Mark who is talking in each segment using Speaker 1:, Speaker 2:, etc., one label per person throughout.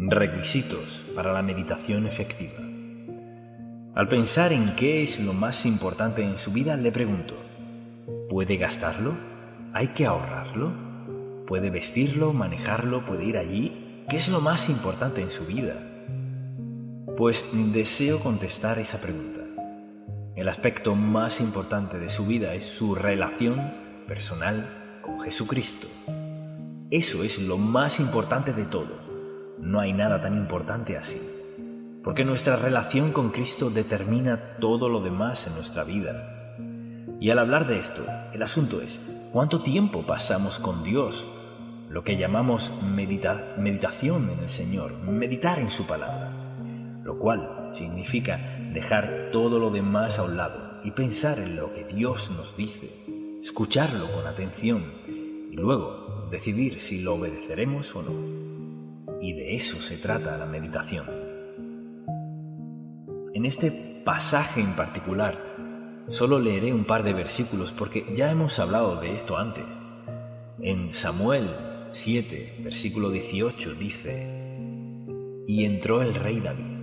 Speaker 1: Requisitos para la meditación efectiva. Al pensar en qué es lo más importante en su vida, le pregunto: ¿puede gastarlo? ¿Hay que ahorrarlo? ¿Puede vestirlo, manejarlo, puede ir allí? ¿Qué es lo más importante en su vida? Pues deseo contestar esa pregunta. El aspecto más importante de su vida es su relación personal con Jesucristo. Eso es lo más importante de todo. No hay nada tan importante así, porque nuestra relación con Cristo determina todo lo demás en nuestra vida. Y al hablar de esto, el asunto es: ¿cuánto tiempo pasamos con Dios? Lo que llamamos meditación en el Señor, meditar en su palabra, lo cual significa dejar todo lo demás a un lado y pensar en lo que Dios nos dice, escucharlo con atención y luego decidir si lo obedeceremos o no. Y de eso se trata la meditación. En este pasaje en particular, solo leeré un par de versículos porque ya hemos hablado de esto antes. En Samuel 7, versículo 18 dice: «Y entró el rey David.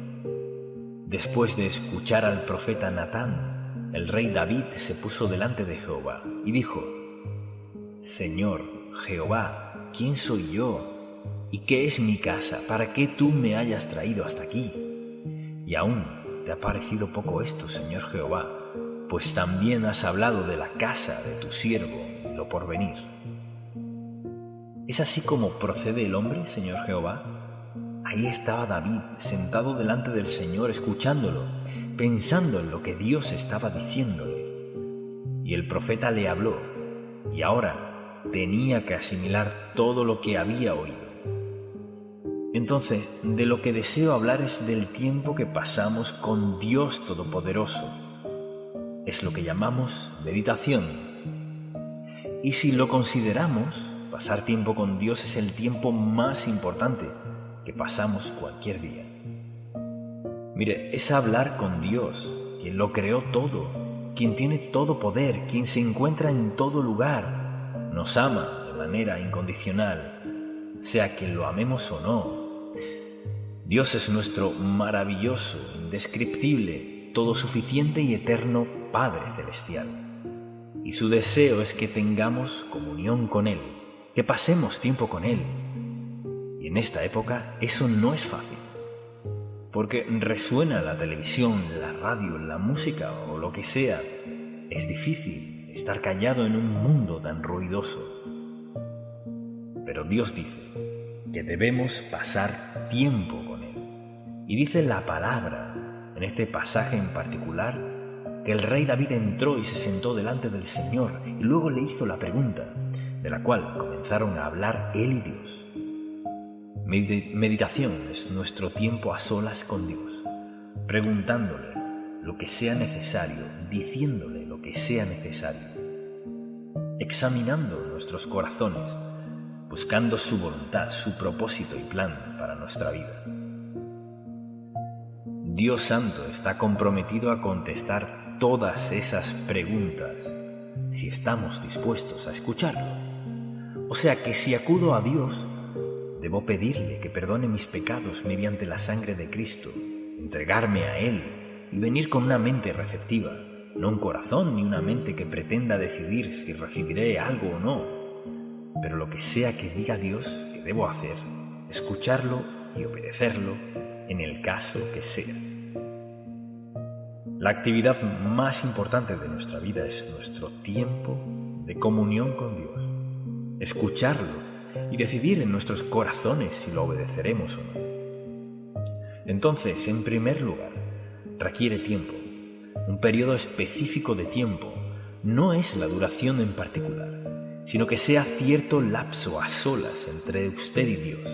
Speaker 1: Después de escuchar al profeta Natán, el rey David se puso delante de Jehová y dijo: Señor Jehová, ¿quién soy yo? ¿Y qué es mi casa para que tú me hayas traído hasta aquí? Y aún te ha parecido poco esto, Señor Jehová, pues también has hablado de la casa de tu siervo y lo porvenir. ¿Es así como procede el hombre, Señor Jehová? Ahí estaba David, sentado delante del Señor, escuchándolo, pensando en lo que Dios estaba diciéndole. Y el profeta le habló, y ahora tenía que asimilar todo lo que había oído. Entonces, de lo que deseo hablar es del tiempo que pasamos con Dios Todopoderoso. Es lo que llamamos meditación. Y si lo consideramos, pasar tiempo con Dios es el tiempo más importante que pasamos cualquier día. Mire, es hablar con Dios, quien lo creó todo, quien tiene todo poder, quien se encuentra en todo lugar, nos ama de manera incondicional, sea que lo amemos o no. Dios es nuestro maravilloso, indescriptible, todosuficiente y eterno Padre Celestial. Y su deseo es que tengamos comunión con Él, que pasemos tiempo con Él. Y en esta época eso no es fácil, porque resuena la televisión, la radio, la música o lo que sea. Es difícil estar callado en un mundo tan ruidoso. Pero Dios dice que debemos pasar tiempo con Él. Y dice la palabra, en este pasaje en particular, que el rey David entró y se sentó delante del Señor y luego le hizo la pregunta, de la cual comenzaron a hablar él y Dios. Meditación es nuestro tiempo a solas con Dios, preguntándole lo que sea necesario, diciéndole lo que sea necesario, examinando nuestros corazones, buscando su voluntad, su propósito y plan para nuestra vida. Dios Santo está comprometido a contestar todas esas preguntas si estamos dispuestos a escucharlo. O sea que si acudo a Dios, debo pedirle que perdone mis pecados mediante la sangre de Cristo, entregarme a Él y venir con una mente receptiva, no un corazón ni una mente que pretenda decidir si recibiré algo o no. Pero lo que sea que diga Dios que debo hacer, escucharlo y obedecerlo en el caso que sea. La actividad más importante de nuestra vida es nuestro tiempo de comunión con Dios, escucharlo y decidir en nuestros corazones si lo obedeceremos o no. Entonces, en primer lugar, requiere tiempo, un periodo específico de tiempo. No es la duración en particular, sino que sea cierto lapso a solas entre usted y Dios.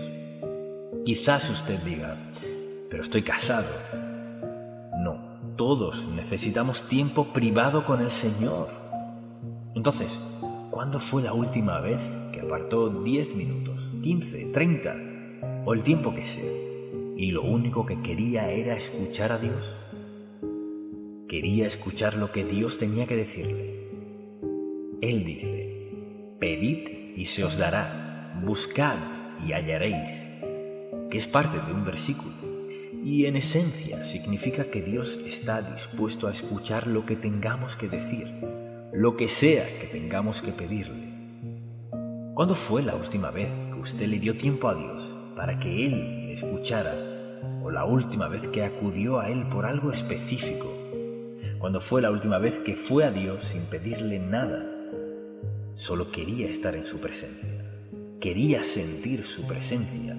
Speaker 1: Quizás usted diga: pero estoy casado. No, todos necesitamos tiempo privado con el Señor. Entonces, ¿cuándo fue la última vez que apartó 10 minutos, 15, 30 o el tiempo que sea y lo único que quería era escuchar a Dios? Quería escuchar lo que Dios tenía que decirle. Él dice: pedid y se os dará, buscad y hallaréis, que es parte de un versículo, y en esencia significa que Dios está dispuesto a escuchar lo que tengamos que decir, lo que sea que tengamos que pedirle. ¿Cuándo fue la última vez que usted le dio tiempo a Dios para que Él le escuchara? ¿O la última vez que acudió a Él por algo específico? ¿Cuándo fue la última vez que fue a Dios sin pedirle nada? Solo quería estar en su presencia. Quería sentir su presencia,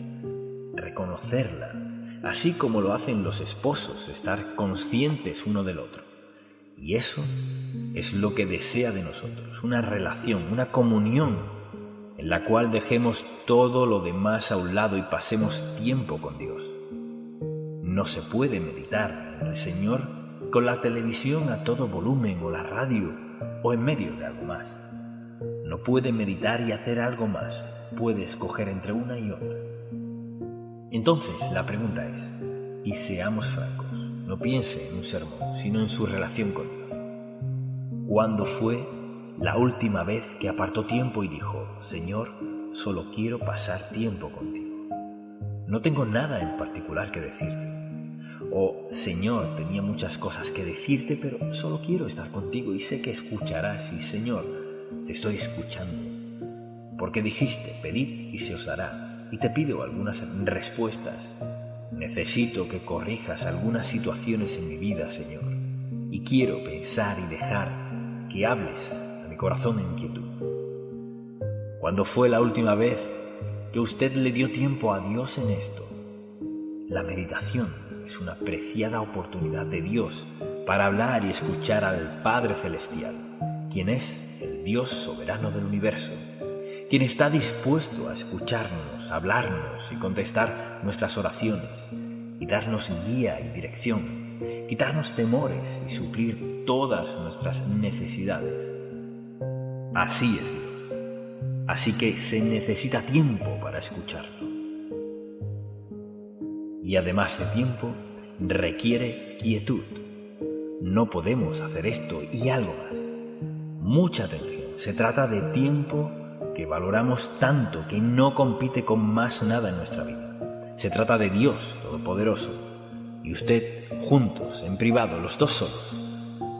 Speaker 1: reconocerla, así como lo hacen los esposos, estar conscientes uno del otro. Y eso es lo que desea de nosotros, una relación, una comunión en la cual dejemos todo lo demás a un lado y pasemos tiempo con Dios. No se puede meditar en el Señor con la televisión a todo volumen o la radio o en medio de algo más. No puede meditar y hacer algo más, puede escoger entre una y otra. Entonces la pregunta es, y seamos francos, no piense en un sermón, sino en su relación con Dios. ¿Cuándo fue la última vez que apartó tiempo y dijo, Señor, solo quiero pasar tiempo contigo? No tengo nada en particular que decirte. O, Señor, tenía muchas cosas que decirte, pero solo quiero estar contigo y sé que escucharás y, Señor, te estoy escuchando. Porque dijiste, pedid y se os dará. Y te pido algunas respuestas. Necesito que corrijas algunas situaciones en mi vida, Señor. Y quiero pensar y dejar que hables a mi corazón en quietud. ¿Cuándo fue la última vez que usted le dio tiempo a Dios en esto? La meditación es una preciada oportunidad de Dios para hablar y escuchar al Padre Celestial, quien es el Dios soberano del universo, quien está dispuesto a escucharnos, hablarnos y contestar nuestras oraciones y darnos guía y dirección, quitarnos temores y suplir todas nuestras necesidades. Así es Dios. Así que se necesita tiempo para escucharlo. Y además de tiempo, requiere quietud. No podemos hacer esto y algo más. Mucha atención. Se trata de tiempo que valoramos tanto que no compite con más nada en nuestra vida. Se trata de Dios Todopoderoso y usted juntos, en privado, los dos solos.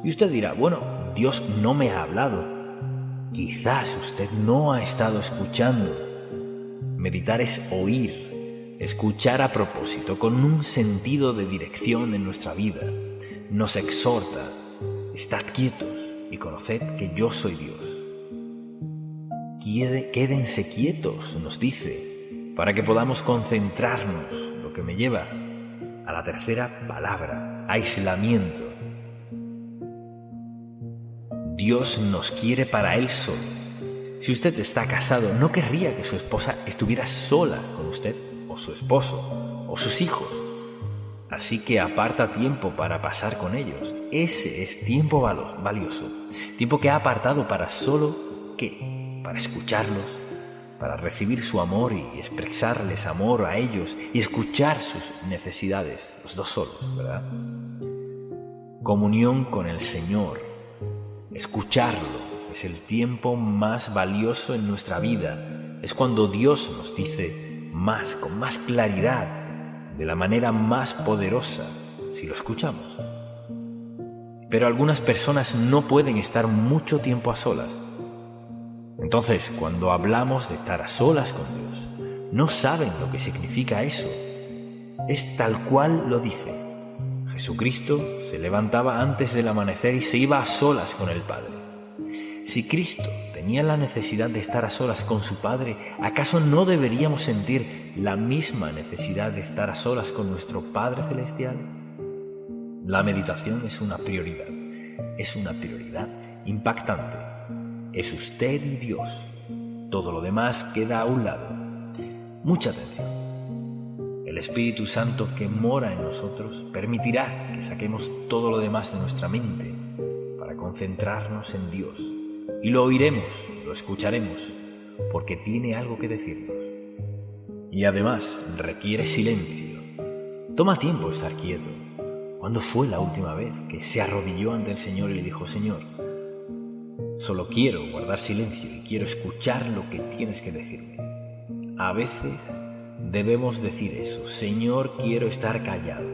Speaker 1: Y usted dirá, bueno, Dios no me ha hablado. Quizás usted no ha estado escuchando. Meditar es oír. Escuchar a propósito, con un sentido de dirección en nuestra vida. Nos exhorta, estad quietos y conoced que yo soy Dios. Quédense quietos, nos dice, para que podamos concentrarnos, lo que me lleva a la tercera palabra, aislamiento. Dios nos quiere para Él solo. Si usted está casado, no querría que su esposa estuviera sola con usted, o su esposo, o sus hijos. Así que aparta tiempo para pasar con ellos. Ese es tiempo valioso. Tiempo que ha apartado para solo, ¿qué? Para escucharlos, para recibir su amor y expresarles amor a ellos y escuchar sus necesidades, los dos solos, ¿verdad? Comunión con el Señor. Escucharlo es el tiempo más valioso en nuestra vida. Es cuando Dios nos dice más, con más claridad, de la manera más poderosa, si lo escuchamos. Pero algunas personas no pueden estar mucho tiempo a solas. Entonces, cuando hablamos de estar a solas con Dios, no saben lo que significa eso. Es tal cual lo dice. Jesucristo se levantaba antes del amanecer y se iba a solas con el Padre. Si Cristo tenía la necesidad de estar a solas con su Padre, ¿acaso no deberíamos sentir la misma necesidad de estar a solas con nuestro Padre Celestial? La meditación es una prioridad impactante. Es usted y Dios. Todo lo demás queda a un lado. Mucha atención. El Espíritu Santo que mora en nosotros permitirá que saquemos todo lo demás de nuestra mente para concentrarnos en Dios. Y lo oiremos, lo escucharemos, porque tiene algo que decirnos. Y además requiere silencio. Toma tiempo estar quieto. ¿Cuándo fue la última vez que se arrodilló ante el Señor y le dijo, Señor, solo quiero guardar silencio y quiero escuchar lo que tienes que decirme? A veces debemos decir eso: Señor, quiero estar callado.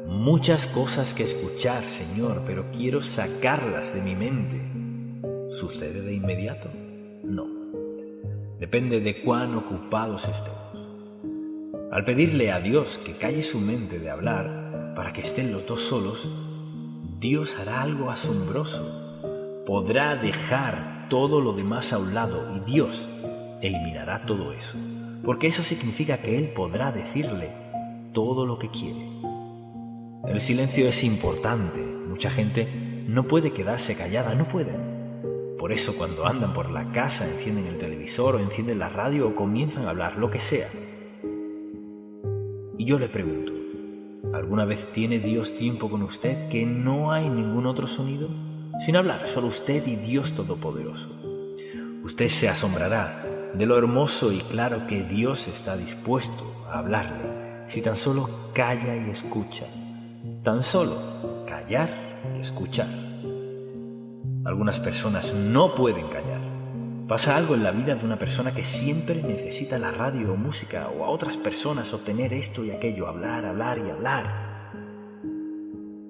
Speaker 1: Muchas cosas que escuchar, Señor, pero quiero sacarlas de mi mente. ¿Sucede de inmediato? No. Depende de cuán ocupados estemos. Al pedirle a Dios que calle su mente de hablar para que estén los dos solos, Dios hará algo asombroso. Podrá dejar todo lo demás a un lado y Dios eliminará todo eso, porque eso significa que Él podrá decirle todo lo que quiere. El silencio es importante. Mucha gente no puede quedarse callada, no pueden. Por eso cuando andan por la casa encienden el televisor o encienden la radio o comienzan a hablar, lo que sea. Y yo le pregunto, ¿alguna vez tiene Dios tiempo con usted que no hay ningún otro sonido? Sin hablar, solo usted y Dios Todopoderoso. Usted se asombrará de lo hermoso y claro que Dios está dispuesto a hablarle si tan solo calla y escucha. Tan solo callar y escuchar. Algunas personas no pueden callar. Pasa algo en la vida de una persona que siempre necesita la radio o música, o a otras personas obtener esto y aquello, hablar y hablar.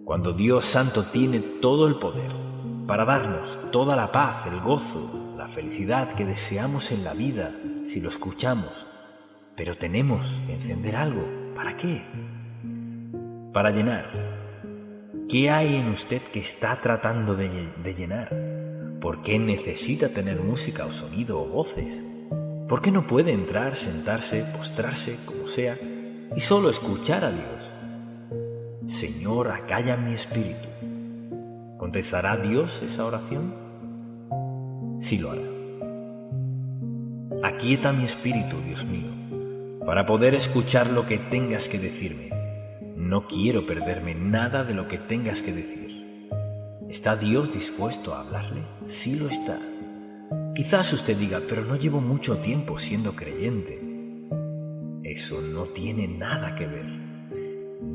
Speaker 1: Cuando Dios Santo tiene todo el poder para darnos toda la paz, el gozo, la felicidad que deseamos en la vida si lo escuchamos, pero tenemos que encender algo. ¿Para qué? Para llenar. ¿Qué hay en usted que está tratando de llenar? ¿Por qué necesita tener música o sonido o voces? ¿Por qué no puede entrar, sentarse, postrarse, como sea, y solo escuchar a Dios? Señor, acalla mi espíritu. ¿Contestará Dios esa oración? Sí lo hará. Aquieta mi espíritu, Dios mío, para poder escuchar lo que tengas que decirme. No quiero perderme nada de lo que tengas que decir. ¿Está Dios dispuesto a hablarle? Sí lo está. Quizás usted diga, pero no llevo mucho tiempo siendo creyente. Eso no tiene nada que ver.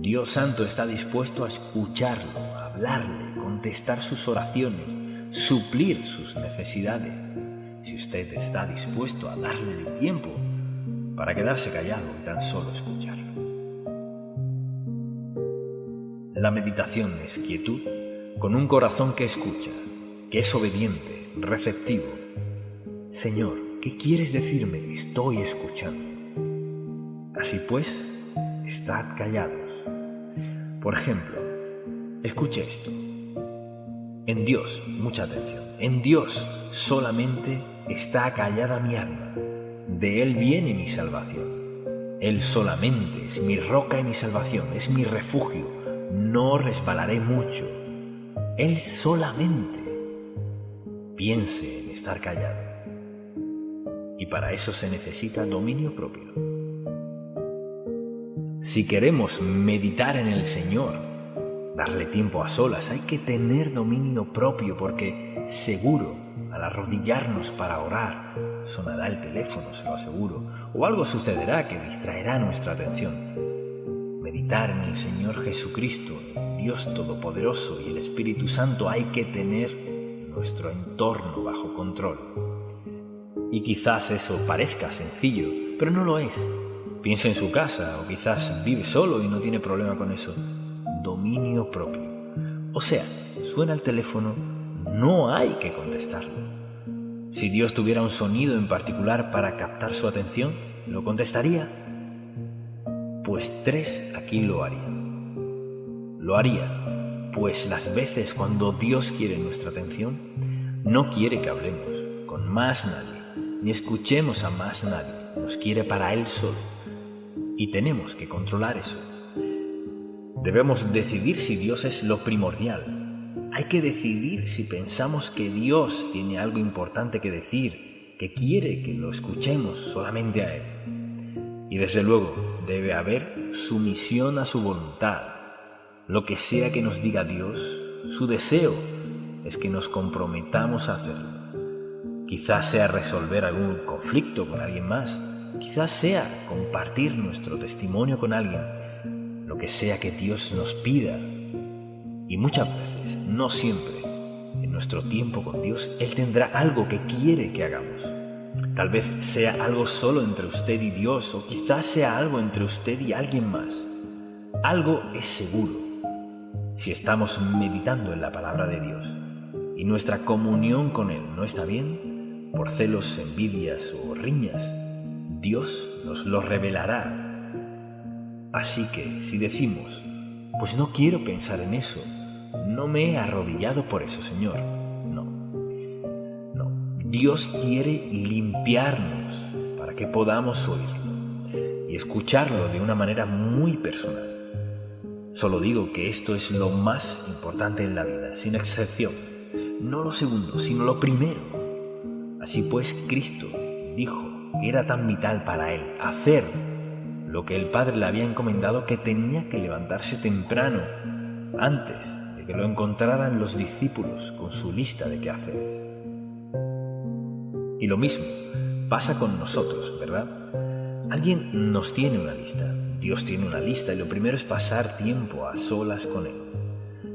Speaker 1: Dios Santo está dispuesto a escucharlo, a hablarle, contestar sus oraciones, suplir sus necesidades. Si usted está dispuesto a darle el tiempo para quedarse callado y tan solo escucharlo. La meditación es quietud con un corazón que escucha, que es obediente, receptivo. Señor, ¿qué quieres decirme? Estoy escuchando. Así pues, estad callados. Por ejemplo, escuche esto. En Dios, mucha atención, en Dios solamente está callada mi alma. De Él viene mi salvación. Él solamente es mi roca y mi salvación, es mi refugio. No resbalaré mucho. Él solamente. Piense en estar callado. Y para eso se necesita dominio propio. Si queremos meditar en el Señor, darle tiempo a solas, hay que tener dominio propio, porque seguro, al arrodillarnos para orar, sonará el teléfono, se lo aseguro, o algo sucederá que distraerá nuestra atención. Meditar en el Señor Jesucristo, Dios Todopoderoso y el Espíritu Santo, hay que tener nuestro entorno bajo control. Y quizás eso parezca sencillo, pero no lo es. Piensa en su casa, o quizás vive solo y no tiene problema con eso. Dominio propio. O sea, suena el teléfono, no hay que contestarlo. Si Dios tuviera un sonido en particular para captar su atención, ¿lo contestaría? Pues 3 aquí lo harían. Lo haría, pues las veces cuando Dios quiere nuestra atención, no quiere que hablemos con más nadie, ni escuchemos a más nadie, nos quiere para Él solo. Y tenemos que controlar eso. Debemos decidir si Dios es lo primordial. Hay que decidir si pensamos que Dios tiene algo importante que decir, que quiere que lo escuchemos solamente a Él. Y desde luego debe haber sumisión a su voluntad. Lo que sea que nos diga Dios, su deseo es que nos comprometamos a hacerlo. Quizás sea resolver algún conflicto con alguien más, quizás sea compartir nuestro testimonio con alguien, lo que sea que Dios nos pida. Y muchas veces, no siempre, en nuestro tiempo con Dios, Él tendrá algo que quiere que hagamos. Tal vez sea algo solo entre usted y Dios, o quizás sea algo entre usted y alguien más. Algo es seguro. Si estamos meditando en la palabra de Dios y nuestra comunión con Él no está bien, por celos, envidias o riñas, Dios nos lo revelará. Así que si decimos, pues no quiero pensar en eso, no me he arrodillado por eso, Señor. No. Dios quiere limpiarnos para que podamos oírlo y escucharlo de una manera muy personal. Solo digo que esto es lo más importante en la vida, sin excepción. No lo segundo, sino lo primero. Así pues, Cristo dijo que era tan vital para Él hacer lo que el Padre le había encomendado, que tenía que levantarse temprano, antes de que lo encontraran los discípulos con su lista de qué hacer. Y lo mismo pasa con nosotros, ¿verdad? Alguien nos tiene una lista, Dios tiene una lista, y lo primero es pasar tiempo a solas con Él.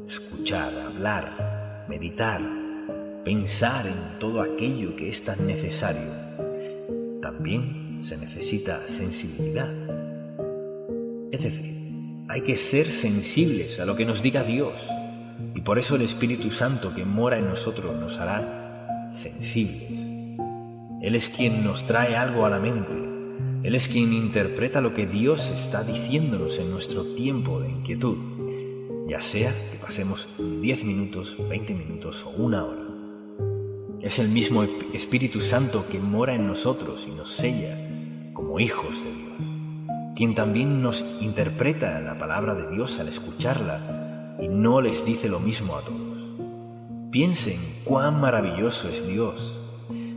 Speaker 1: Escuchar, hablar, meditar, pensar en todo aquello que es tan necesario. También se necesita sensibilidad. Es decir, hay que ser sensibles a lo que nos diga Dios, y por eso el Espíritu Santo que mora en nosotros nos hará sensibles. Él es quien nos trae algo a la mente. Él es quien interpreta lo que Dios está diciéndonos en nuestro tiempo de inquietud, ya sea que pasemos 10 minutos, 20 minutos o una hora. Es el mismo Espíritu Santo que mora en nosotros y nos sella como hijos de Dios, quien también nos interpreta la palabra de Dios al escucharla y no les dice lo mismo a todos. Piensen cuán maravilloso es Dios.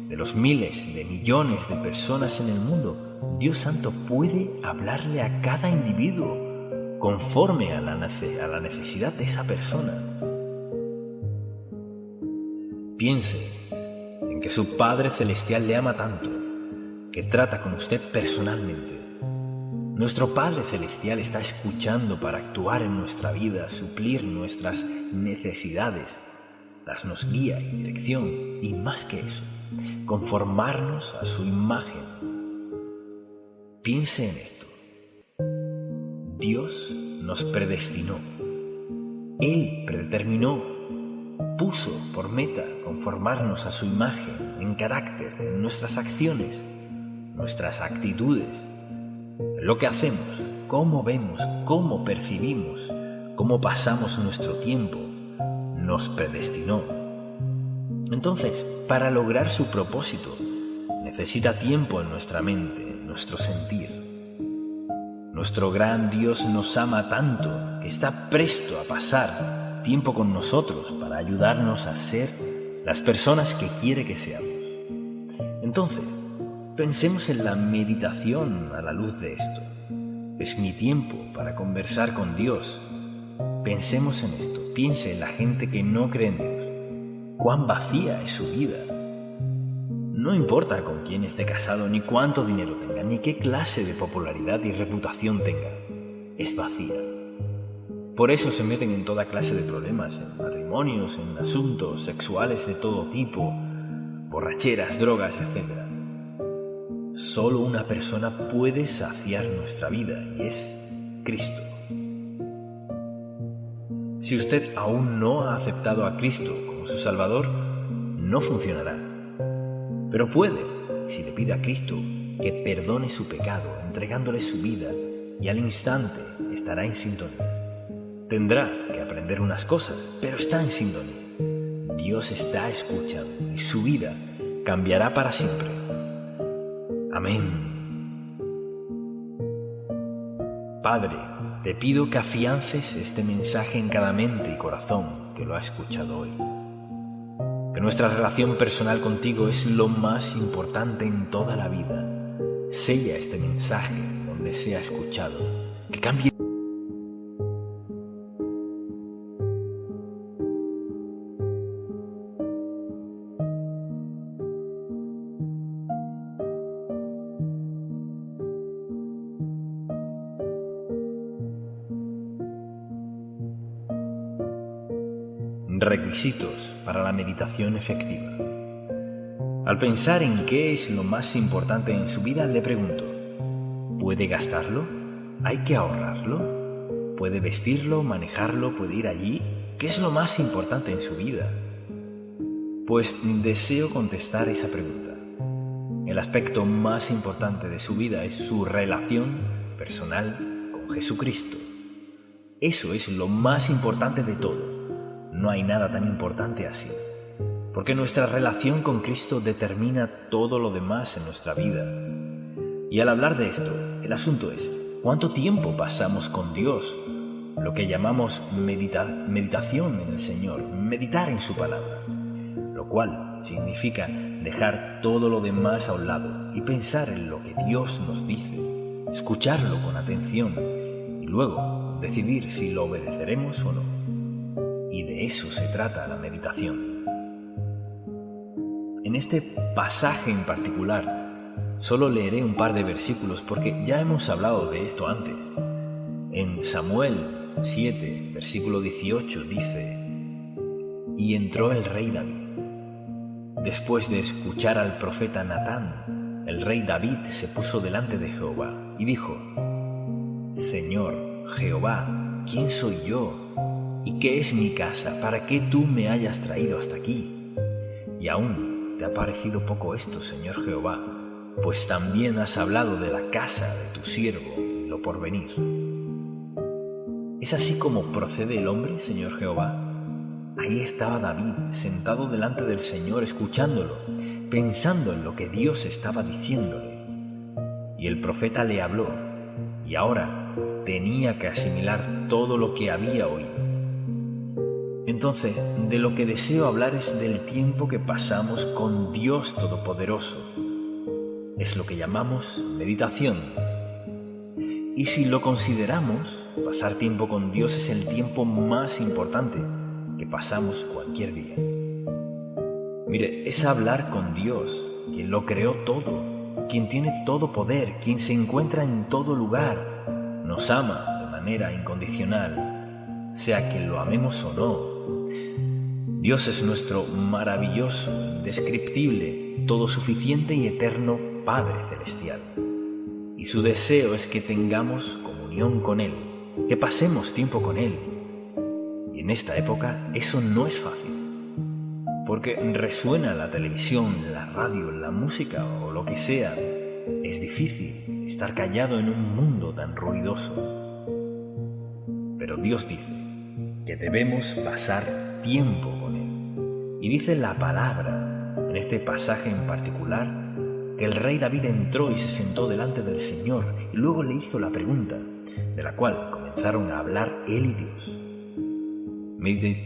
Speaker 1: De los miles de millones de personas en el mundo, Dios Santo puede hablarle a cada individuo conforme a la necesidad de esa persona. Piense en que su Padre Celestial le ama tanto, que trata con usted personalmente. Nuestro Padre Celestial está escuchando para actuar en nuestra vida, suplir nuestras necesidades, darnos guía y dirección, y más que eso, conformarnos a su imagen. Piense en esto. Dios nos predestinó. Él predeterminó, puso por meta conformarnos a su imagen en carácter, en nuestras acciones, nuestras actitudes, en lo que hacemos, cómo vemos, cómo percibimos, cómo pasamos nuestro tiempo. Nos predestinó. Entonces, para lograr su propósito, necesita tiempo en nuestra mente, en nuestro sentir. Nuestro gran Dios nos ama tanto que está presto a pasar tiempo con nosotros para ayudarnos a ser las personas que quiere que seamos. Entonces, pensemos en la meditación a la luz de esto. Es mi tiempo para conversar con Dios. Pensemos en esto. Piense en la gente que no cree en Dios. Cuán vacía es su vida. No importa con quién esté casado, ni cuánto dinero tenga, ni qué clase de popularidad y reputación tenga. Es vacía. Por eso se meten en toda clase de problemas, en matrimonios, en asuntos sexuales de todo tipo, borracheras, drogas, etc. Solo una persona puede saciar nuestra vida, y es Cristo. Si usted aún no ha aceptado a Cristo como su Salvador, no funcionará. Pero puede, si le pide a Cristo que perdone su pecado, entregándole su vida, y al instante estará en sintonía. Tendrá que aprender unas cosas, pero está en sintonía. Dios está escuchando y su vida cambiará para siempre. Amén. Padre, te pido que afiances este mensaje en cada mente y corazón que lo ha escuchado hoy. Que nuestra relación personal contigo es lo más importante en toda la vida. Sella este mensaje donde sea escuchado. Que cambie. Requisitos para la meditación efectiva. Al pensar en qué es lo más importante en su vida, le pregunto, ¿puede gastarlo? ¿Hay que ahorrarlo? ¿Puede vestirlo, manejarlo, puede ir allí? ¿Qué es lo más importante en su vida? Pues deseo contestar esa pregunta. El aspecto más importante de su vida es su relación personal con Jesucristo. Eso es lo más importante de todo. No hay nada tan importante así. Porque nuestra relación con Cristo determina todo lo demás en nuestra vida. Y al hablar de esto, el asunto es, ¿cuánto tiempo pasamos con Dios? Lo que llamamos meditación en el Señor, meditar en su palabra. Lo cual significa dejar todo lo demás a un lado y pensar en lo que Dios nos dice, escucharlo con atención y luego decidir si lo obedeceremos o no. Y de eso se trata la meditación. En este pasaje en particular, solo leeré un par de versículos porque ya hemos hablado de esto antes. En Samuel 7, versículo 18 dice: Y entró el rey David. Después de escuchar al profeta Natán, el rey David se puso delante de Jehová y dijo: Señor Jehová, ¿quién soy yo? ¿Y qué es mi casa para que tú me hayas traído hasta aquí? Y aún ¿te ha parecido poco esto, Señor Jehová? Pues también has hablado de la casa de tu siervo y lo porvenir. ¿Es así como procede el hombre, Señor Jehová? Ahí estaba David, sentado delante del Señor, escuchándolo, pensando en lo que Dios estaba diciéndole. Y el profeta le habló, y ahora tenía que asimilar todo lo que había oído. Entonces, de lo que deseo hablar es del tiempo que pasamos con Dios Todopoderoso. Es lo que llamamos meditación. Y si lo consideramos, pasar tiempo con Dios es el tiempo más importante que pasamos cualquier día. Mire, es hablar con Dios, quien lo creó todo, quien tiene todo poder, quien se encuentra en todo lugar, nos ama de manera incondicional, sea que lo amemos o no. Dios es nuestro maravilloso, indescriptible, todo suficiente y eterno Padre Celestial. Y su deseo es que tengamos comunión con Él, que pasemos tiempo con Él. Y en esta época eso no es fácil, porque resuena la televisión, la radio, la música o lo que sea. Es difícil estar callado en un mundo tan ruidoso. Pero Dios dice que debemos pasar tiempo con Él. Y dice la palabra, en este pasaje en particular, que el rey David entró y se sentó delante del Señor y luego le hizo la pregunta, de la cual comenzaron a hablar él y Dios.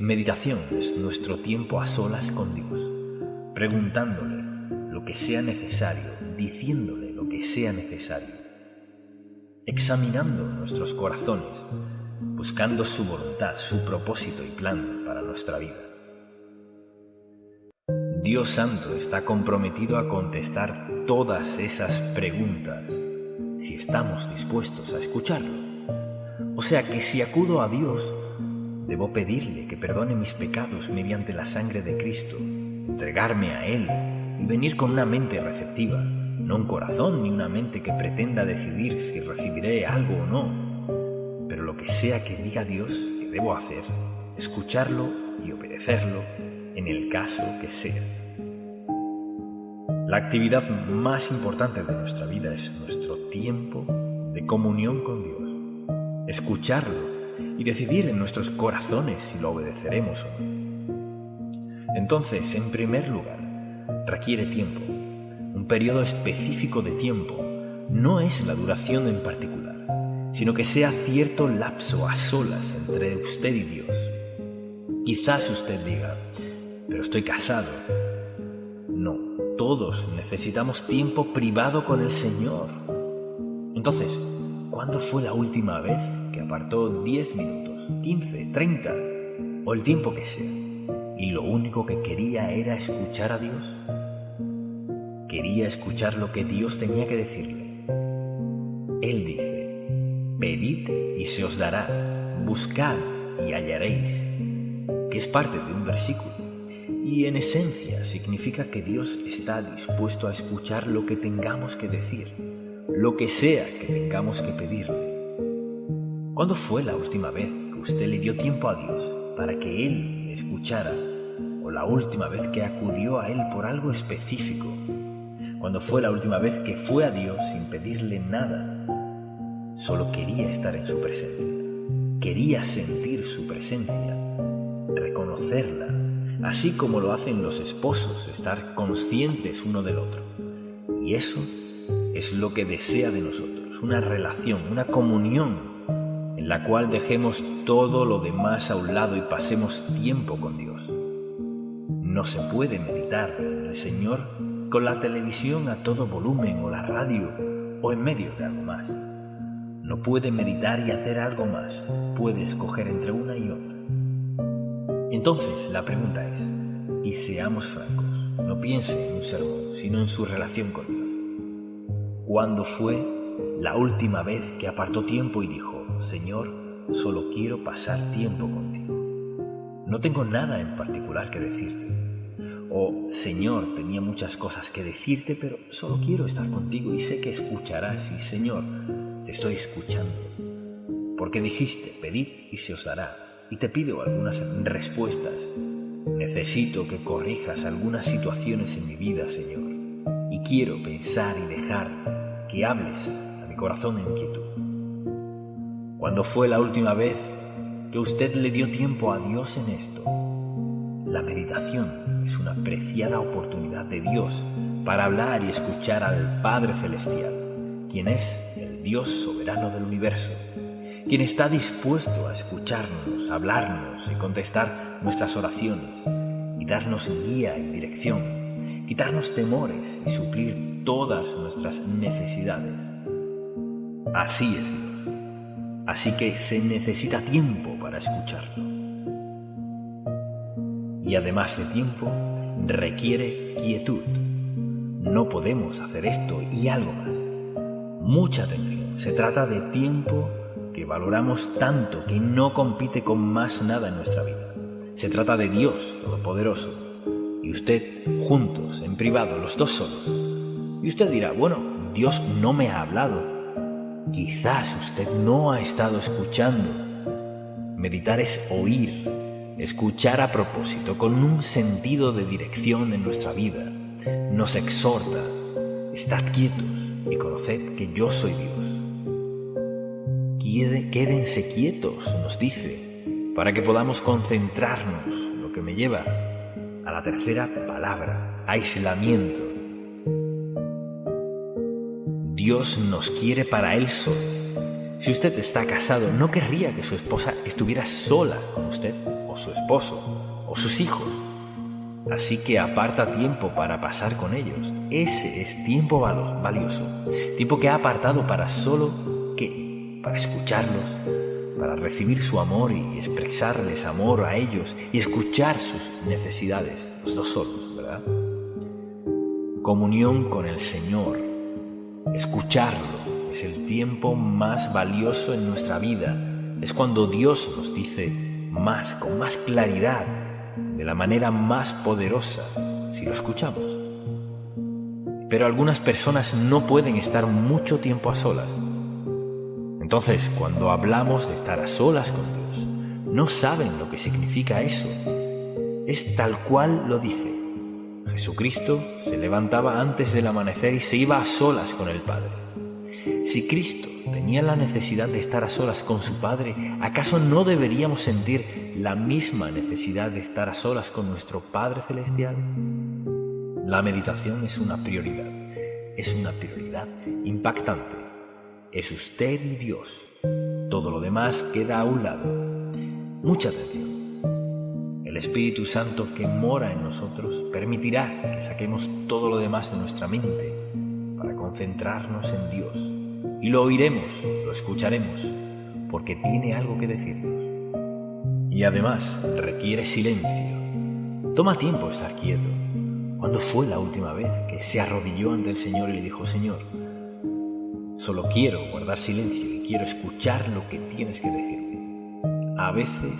Speaker 1: Meditación es nuestro tiempo a solas con Dios, preguntándole lo que sea necesario, diciéndole lo que sea necesario, examinando nuestros corazones, buscando su voluntad, su propósito y plan para nuestra vida. Dios Santo está comprometido a contestar todas esas preguntas si estamos dispuestos a escucharlo. O sea que si acudo a Dios, debo pedirle que perdone mis pecados mediante la sangre de Cristo, entregarme a Él y venir con una mente receptiva, no un corazón ni una mente que pretenda decidir si recibiré algo o no. Pero lo que sea que diga Dios que debo hacer, escucharlo y obedecerlo en el caso que sea. La actividad más importante de nuestra vida es nuestro tiempo de comunión con Dios, escucharlo y decidir en nuestros corazones si lo obedeceremos o no. Entonces, en primer lugar, requiere tiempo, un periodo específico de tiempo. No es la duración en particular, sino que sea cierto lapso a solas entre usted y Dios. Quizás usted diga: pero estoy casado. No, todos necesitamos tiempo privado con el Señor. Entonces, ¿cuándo fue la última vez que apartó 10 minutos, 15, 30 o el tiempo que sea y lo único que quería era escuchar a Dios? Quería escuchar lo que Dios tenía que decirle. Él dice: pedid y se os dará, buscad y hallaréis, que es parte de un versículo. Y Y en esencia significa que Dios está dispuesto a escuchar lo que tengamos que decir, lo que sea que tengamos que pedirle. ¿Cuándo fue la última vez que usted le dio tiempo a Dios para que Él le escuchara? ¿O la última vez que acudió a Él por algo específico? ¿Cuándo fue la última vez que fue a Dios sin pedirle nada? Solo quería estar en su presencia, quería sentir su presencia, reconocerla, así como lo hacen los esposos, estar conscientes uno del otro. Y eso es lo que desea de nosotros, una relación, una comunión en la cual dejemos todo lo demás a un lado y pasemos tiempo con Dios. No se puede meditar en el Señor con la televisión a todo volumen o la radio o en medio de algo más. No puede meditar y hacer algo más, puede escoger entre una y otra. Entonces la pregunta es, y seamos francos, no piense en un sermón, sino en su relación con Dios. ¿Cuándo fue la última vez que apartó tiempo y dijo, Señor, solo quiero pasar tiempo contigo? No tengo nada en particular que decirte. O, Señor, tenía muchas cosas que decirte, pero solo quiero estar contigo y sé que escucharás. Y, Señor, te estoy escuchando. Porque dijiste, pedid y se os dará. Y te pido algunas respuestas. Necesito que corrijas algunas situaciones en mi vida, Señor. Y quiero pensar y dejar que hables a mi corazón en quietud. ¿Cuándo fue la última vez que usted le dio tiempo a Dios en esto? La meditación es una preciada oportunidad de Dios para hablar y escuchar al Padre Celestial, quien es el Dios soberano del universo, quien está dispuesto a escucharnos, hablarnos y contestar nuestras oraciones y darnos guía y dirección, quitarnos temores y suplir todas nuestras necesidades. Así es Dios. Así que se necesita tiempo para escucharlo. Y además de tiempo, requiere quietud. No podemos hacer esto y algo más. Mucha atención. Se trata de tiempo que valoramos tanto que no compite con más nada en nuestra vida. Se trata de Dios Todopoderoso. Y usted, juntos, en privado, los dos solos. Y usted dirá, bueno, Dios no me ha hablado. Quizás usted no ha estado escuchando. Meditar es oír. Escuchar a propósito, con un sentido de dirección en nuestra vida. Nos exhorta, estad quietos y conoced que yo soy Dios. Quédense quietos, nos dice, para que podamos concentrarnos, lo que me lleva a la tercera palabra, aislamiento. Dios nos quiere para Él solo. Si usted está casado, no querría que su esposa estuviera sola con usted, o su esposo, o sus hijos. Así que aparta tiempo para pasar con ellos. Ese es tiempo valioso. Tiempo que ha apartado para solo, ¿qué? Para escucharlos, para recibir su amor y expresarles amor a ellos y escuchar sus necesidades, los dos solos, ¿verdad? Comunión con el Señor, escucharlo, es el tiempo más valioso en nuestra vida. Es cuando Dios nos dice más, con más claridad, de la manera más poderosa, si lo escuchamos. Pero algunas personas no pueden estar mucho tiempo a solas. Entonces, cuando hablamos de estar a solas con Dios, no saben lo que significa eso. Es tal cual lo dice. Jesucristo se levantaba antes del amanecer y se iba a solas con el Padre. Si Cristo tenía la necesidad de estar a solas con su Padre, ¿acaso no deberíamos sentir la misma necesidad de estar a solas con nuestro Padre Celestial? La meditación es una prioridad impactante. Es usted y Dios. Todo lo demás queda a un lado. Mucha atención. El Espíritu Santo que mora en nosotros permitirá que saquemos todo lo demás de nuestra mente para concentrarnos en Dios. Y lo oiremos, lo escucharemos, porque tiene algo que decirnos. Y además requiere silencio. Toma tiempo estar quieto. ¿Cuándo fue la última vez que se arrodilló ante el Señor y le dijo, Señor, solo quiero guardar silencio y quiero escuchar lo que tienes que decirme? A veces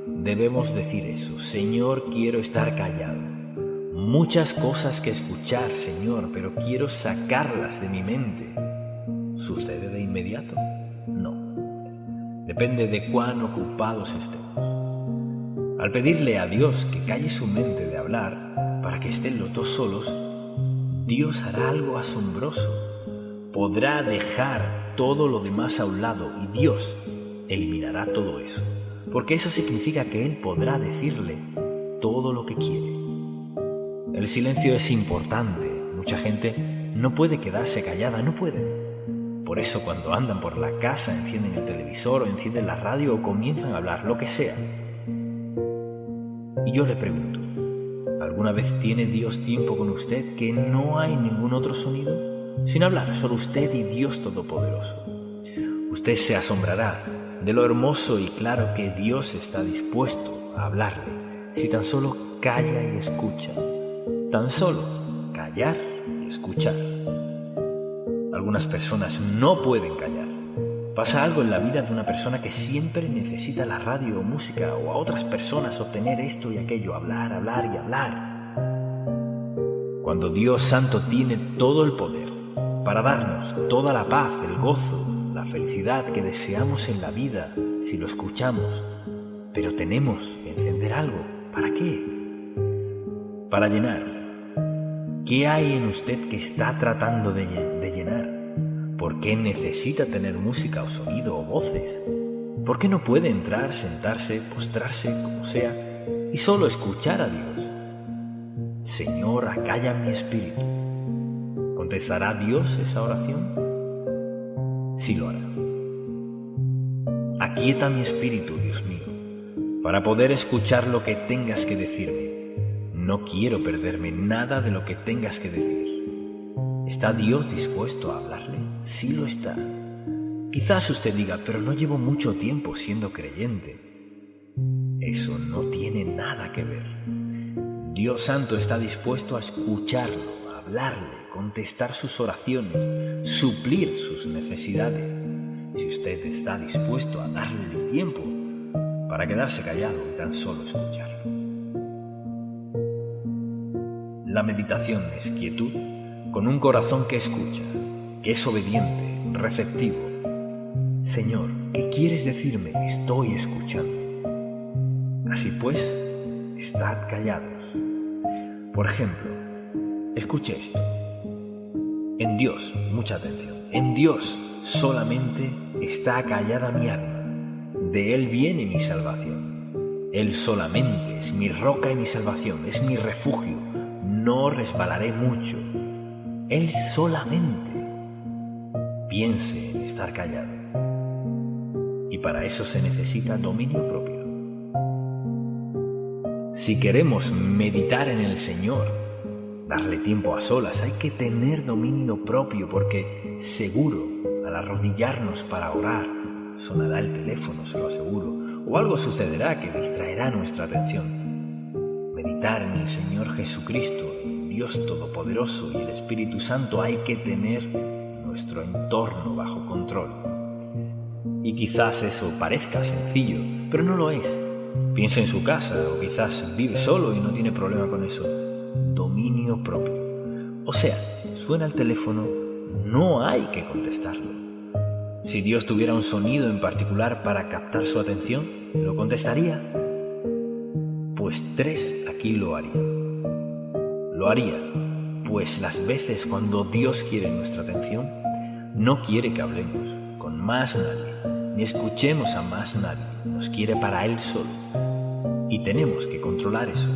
Speaker 1: debemos decir eso, Señor, quiero estar callado. muchas cosas que escuchar, Señor, pero quiero sacarlas de mi mente. ¿Sucede de inmediato? No. Depende de cuán ocupados estemos. Al pedirle a Dios que calle su mente de hablar para que estén los dos solos, Dios hará algo asombroso. Podrá dejar todo lo demás a un lado y Dios eliminará todo eso, porque eso significa que Él podrá decirle todo lo que quiere. El silencio es importante. Mucha gente no puede quedarse callada, no puede. Por eso cuando andan por la casa encienden el televisor o encienden la radio o comienzan a hablar, lo que sea. Y yo le pregunto, ¿alguna vez tiene Dios tiempo con usted que no hay ningún otro sonido? Sin hablar, solo usted y Dios Todopoderoso. Usted se asombrará de lo hermoso y claro que Dios está dispuesto a hablarle si tan solo calla y escucha. Tan solo callar y escuchar. Algunas personas no pueden callar. Pasa algo en la vida de una persona que siempre necesita la radio o música o a otras personas obtener esto y aquello, hablar, hablar y hablar. Cuando Dios Santo tiene todo el poder para darnos toda la paz, el gozo, la felicidad que deseamos en la vida si lo escuchamos, pero tenemos que encender algo. ¿Para qué? Para llenar. ¿Qué hay en usted que está tratando de llenar? ¿Por qué necesita tener música o sonido o voces? ¿Por qué no puede entrar, sentarse, postrarse, como sea, y solo escuchar a Dios? Señor, acalla mi espíritu. ¿Contestará Dios esa oración? Sí lo hará. Aquieta mi espíritu, Dios mío, para poder escuchar lo que tengas que decirme. No quiero perderme nada de lo que tengas que decir. ¿Está Dios dispuesto a hablarle? Sí lo está. Quizás usted diga, pero no llevo mucho tiempo siendo creyente. Eso no tiene nada que ver. Dios Santo está dispuesto a escucharlo, a hablarle, contestar sus oraciones, suplir sus necesidades. Si usted está dispuesto a darle el tiempo para quedarse callado y tan solo escucharlo. La meditación es quietud con un corazón que escucha, que es obediente, receptivo. Señor, ¿qué quieres decirme? Estoy escuchando. Así pues, estad callados. Por ejemplo, escuche esto. En Dios, mucha atención, en Dios solamente está callada mi alma. De Él viene mi salvación. Él solamente es mi roca y mi salvación, es mi refugio. No resbalaré mucho. Él solamente. Piense en estar callado. Y para eso se necesita dominio propio. Si queremos meditar en el Señor, darle tiempo a solas, hay que tener dominio propio, porque seguro, al arrodillarnos para orar, sonará el teléfono, se lo aseguro, o algo sucederá que distraerá nuestra atención. Meditar en el Señor Jesucristo, el Dios Todopoderoso y el Espíritu Santo, hay que tener nuestro entorno bajo control. Y quizás eso parezca sencillo, pero no lo es. Piensa en su casa, o quizás vive solo y no tiene problema con eso. Dominio propio. O sea, suena el teléfono, no hay que contestarlo. Si Dios tuviera un sonido en particular para captar su atención, ¿lo contestaría? Pues 3 aquí lo harían. Lo haría, pues las veces cuando Dios quiere nuestra atención, no quiere que hablemos con más nadie, ni escuchemos a más nadie, nos quiere para Él solo. Y tenemos que controlar eso.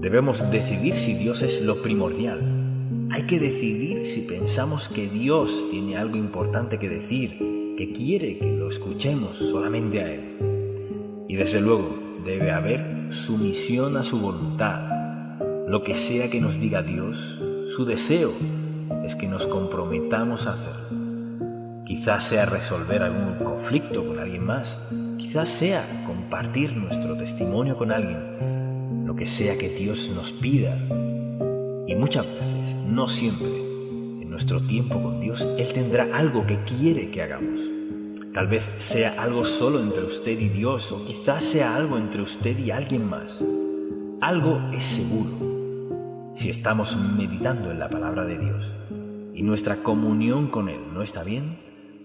Speaker 1: Debemos decidir si Dios es lo primordial. Hay que decidir si pensamos que Dios tiene algo importante que decir, que quiere que lo escuchemos solamente a Él. Y desde luego debe haber sumisión a su voluntad. Lo que sea que nos diga Dios, su deseo es que nos comprometamos a hacerlo. Quizás sea resolver algún conflicto con alguien más, quizás sea compartir nuestro testimonio con alguien, lo que sea que Dios nos pida. Y muchas veces, no siempre, en nuestro tiempo con Dios, Él tendrá algo que quiere que hagamos. Tal vez sea algo solo entre usted y Dios, o quizás sea algo entre usted y alguien más. Algo es seguro, Si estamos meditando en la palabra de Dios y nuestra comunión con Él no está bien,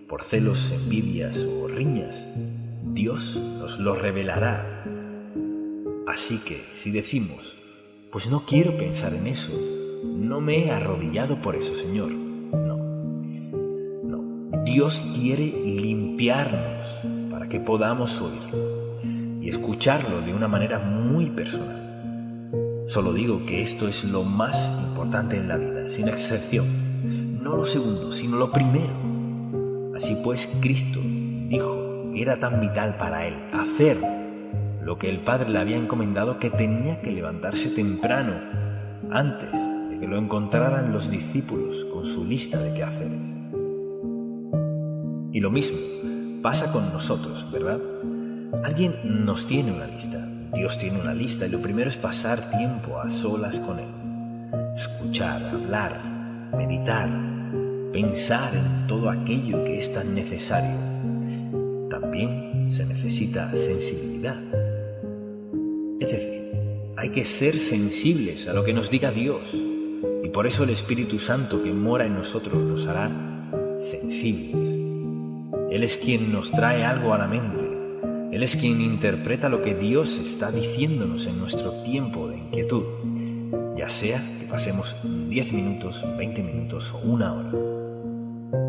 Speaker 1: por celos, envidias o riñas, Dios nos lo revelará. Así que si decimos, pues no quiero pensar en eso, no me he arrodillado por eso, Señor. No. Dios quiere limpiarnos para que podamos oírlo y escucharlo de una manera muy personal. Solo digo que esto es lo más importante en la vida, sin excepción. No lo segundo, sino lo primero. Así pues, Cristo dijo que era tan vital para Él hacer lo que el Padre le había encomendado, que tenía que levantarse temprano, antes de que lo encontraran los discípulos con su lista de quehaceres. Y lo mismo pasa con nosotros, ¿verdad? Alguien nos tiene una lista, Dios tiene una lista, y lo primero es pasar tiempo a solas con Él. Escuchar, hablar, meditar, pensar en todo aquello que es tan necesario. También se necesita sensibilidad. Es decir, hay que ser sensibles a lo que nos diga Dios, y por eso el Espíritu Santo que mora en nosotros nos hará sensibles. Él es quien nos trae algo a la mente. Él es quien interpreta lo que Dios está diciéndonos en nuestro tiempo de inquietud, ya sea que pasemos 10 minutos, 20 minutos o una hora.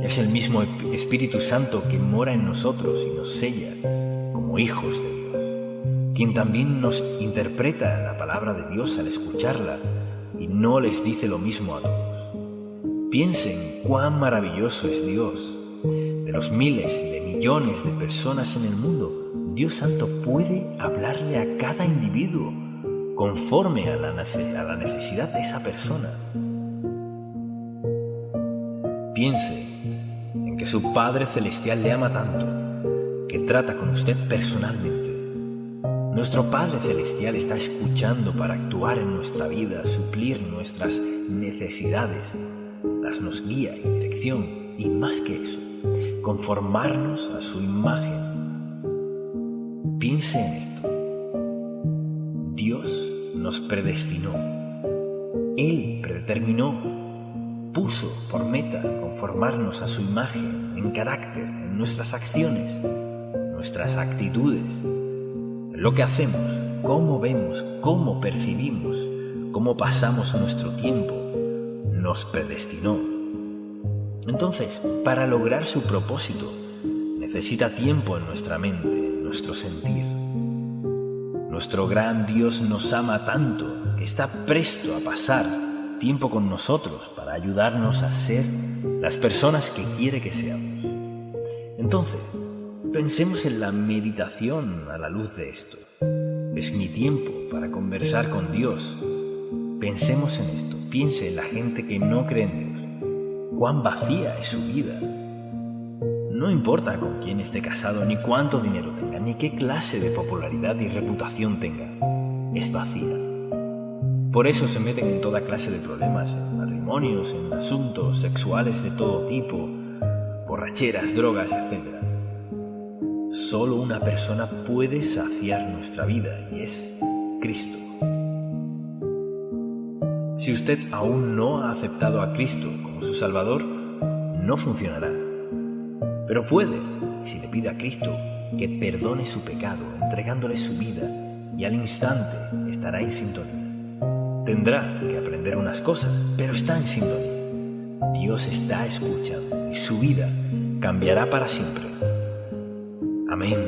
Speaker 1: Es el mismo Espíritu Santo que mora en nosotros y nos sella como hijos de Dios, quien también nos interpreta la palabra de Dios al escucharla y no les dice lo mismo a todos. Piensen cuán maravilloso es Dios. De los miles y de millones de personas en el mundo, Dios Santo puede hablarle a cada individuo conforme a la necesidad de esa persona. Piense en que su Padre Celestial le ama tanto que trata con usted personalmente. Nuestro Padre Celestial está escuchando para actuar en nuestra vida, suplir nuestras necesidades, darnos guía y dirección, y más que eso, conformarnos a su imagen. Piense en esto. Dios nos predestinó. Él predeterminó, puso por meta conformarnos a su imagen en carácter, en nuestras acciones, nuestras actitudes, en lo que hacemos, cómo vemos, cómo percibimos, cómo pasamos nuestro tiempo. Nos predestinó. Entonces, para lograr su propósito, necesita tiempo en nuestra mente, en nuestro sentir. Nuestro gran Dios nos ama tanto que está presto a pasar tiempo con nosotros para ayudarnos a ser las personas que quiere que seamos. Entonces, pensemos en la meditación a la luz de esto. Es mi tiempo para conversar con Dios. Pensemos en esto. Piense en la gente que no cree en Dios. Cuán vacía es su vida. No importa con quién esté casado, ni cuánto dinero tenga, ni qué clase de popularidad y reputación tenga. Es vacía. Por eso se meten en toda clase de problemas, en matrimonios, en asuntos sexuales de todo tipo, borracheras, drogas, etc. Solo una persona puede saciar nuestra vida, y es Cristo. Si usted aún no ha aceptado a Cristo como su Salvador, no funcionará. Pero puede, si le pide a Cristo que perdone su pecado, entregándole su vida, y al instante estará en sintonía. Tendrá que aprender unas cosas, pero está en sintonía. Dios está escuchando y su vida cambiará para siempre. Amén.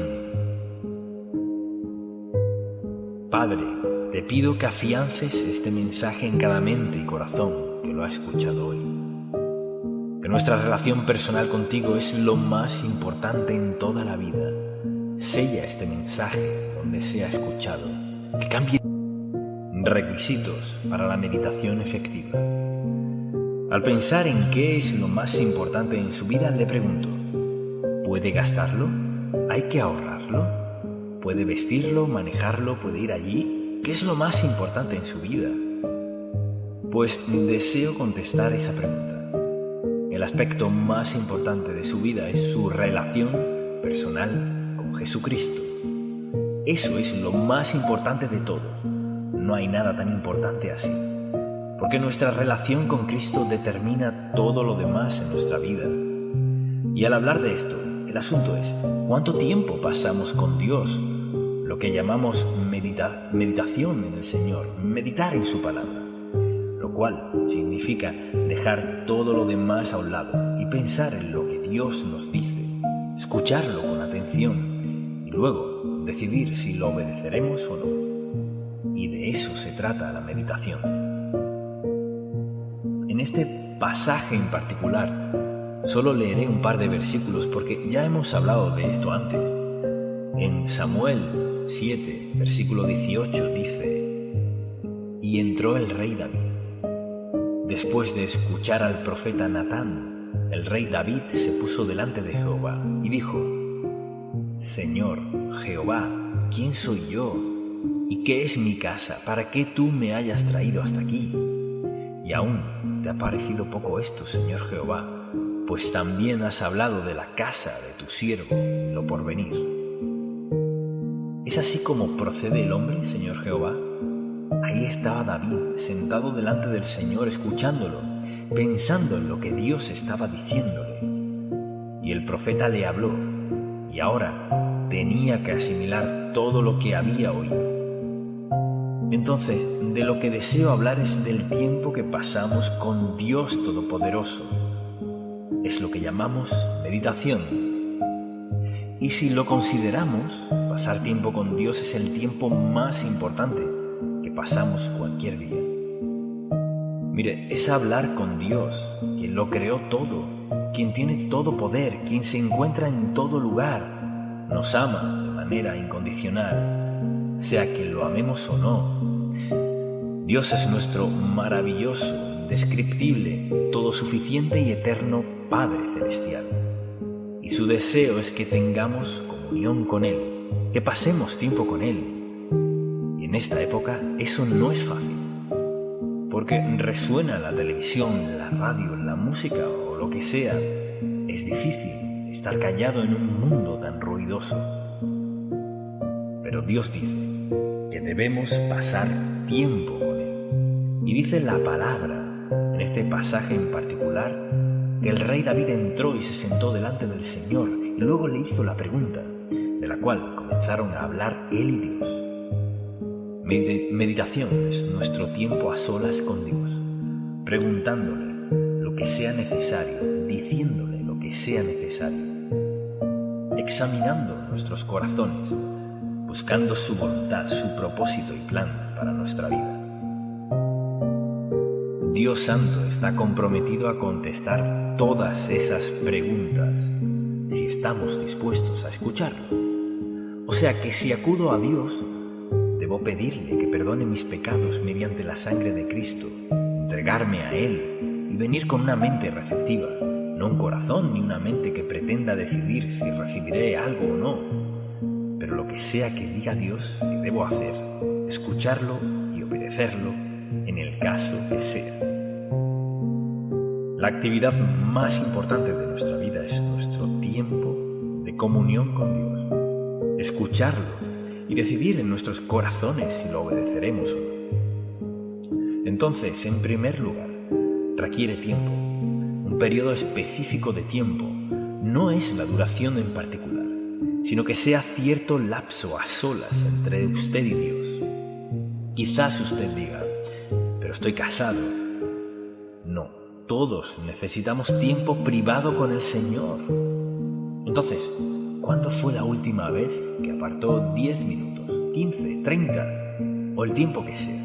Speaker 1: Padre, te pido que afiances este mensaje en cada mente y corazón que lo ha escuchado hoy. Que nuestra relación personal contigo es lo más importante en toda la vida. Sella este mensaje donde sea escuchado. Que cambie. Requisitos para la meditación efectiva. Al pensar en qué es lo más importante en su vida, le pregunto: ¿puede gastarlo? ¿Hay que ahorrarlo? ¿Puede vestirlo, manejarlo, puede ir allí? ¿Qué es lo más importante en su vida? Pues deseo contestar esa pregunta. El aspecto más importante de su vida es su relación personal con Jesucristo. Eso es lo más importante de todo. No hay nada tan importante así. porque nuestra relación con Cristo determina todo lo demás en nuestra vida. Y al hablar de esto, el asunto es, ¿cuánto tiempo pasamos con Dios? Lo que llamamos meditación en el Señor, meditar en su palabra, lo cual significa dejar todo lo demás a un lado y pensar en lo que Dios nos dice, escucharlo con atención y luego decidir si lo obedeceremos o no. Y de eso se trata la meditación. En este pasaje en particular, solo leeré un par de versículos porque ya hemos hablado de esto antes. En Samuel 7, versículo 18 dice: Y entró el rey David. Después de escuchar al profeta Natán, el rey David se puso delante de Jehová y dijo: Señor Jehová, ¿quién soy yo? ¿Y qué es mi casa para que tú me hayas traído hasta aquí? Y aún te ha parecido poco esto, Señor Jehová, pues también has hablado de la casa de tu siervo, lo porvenir. ¿Es así como procede el hombre, Señor Jehová? Ahí estaba David, sentado delante del Señor, escuchándolo, pensando en lo que Dios estaba diciéndole. Y el profeta le habló, y ahora tenía que asimilar todo lo que había oído. Entonces, de lo que deseo hablar es del tiempo que pasamos con Dios Todopoderoso. Es lo que llamamos meditación. Y si lo consideramos, pasar tiempo con Dios es el tiempo más importante que pasamos cualquier día. Mire, es hablar con Dios, quien lo creó todo, quien tiene todo poder, quien se encuentra en todo lugar, nos ama de manera incondicional, sea que lo amemos o no. Dios es nuestro maravilloso, indescriptible, todosuficiente y eterno Padre Celestial. Y su deseo es que tengamos comunión con Él, que pasemos tiempo con Él. Y en esta época eso no es fácil, porque resuena la televisión, la radio, la música o lo que sea. Es difícil estar callado en un mundo tan ruidoso. Pero Dios dice que debemos pasar tiempo con Él. Y dice la palabra, en este pasaje en particular, que el rey David entró y se sentó delante del Señor y luego le hizo la pregunta, de la cual comenzaron a hablar él y Dios. Meditación es nuestro tiempo a solas con Dios, preguntándole lo que sea necesario, diciéndole lo que sea necesario, examinando nuestros corazones, buscando su voluntad, su propósito y plan para nuestra vida. Dios Santo está comprometido a contestar todas esas preguntas si estamos dispuestos a escucharlo. O sea que si acudo a Dios, debo pedirle que perdone mis pecados mediante la sangre de Cristo, entregarme a Él y venir con una mente receptiva, no un corazón ni una mente que pretenda decidir si recibiré algo o no. Pero lo que sea que diga Dios que debo hacer, escucharlo y obedecerlo en el caso que sea. La actividad más importante de nuestra vida es nuestro tiempo de comunión con Dios, escucharlo y decidir en nuestros corazones si lo obedeceremos o no. Entonces, en primer lugar, requiere tiempo, un periodo específico de tiempo. No es la duración en particular, sino que sea cierto lapso a solas entre usted y Dios. Quizás usted diga, pero estoy casado. No, todos necesitamos tiempo privado con el Señor. Entonces, ¿cuándo fue la última vez que apartó 10 minutos, 15, 30 o el tiempo que sea?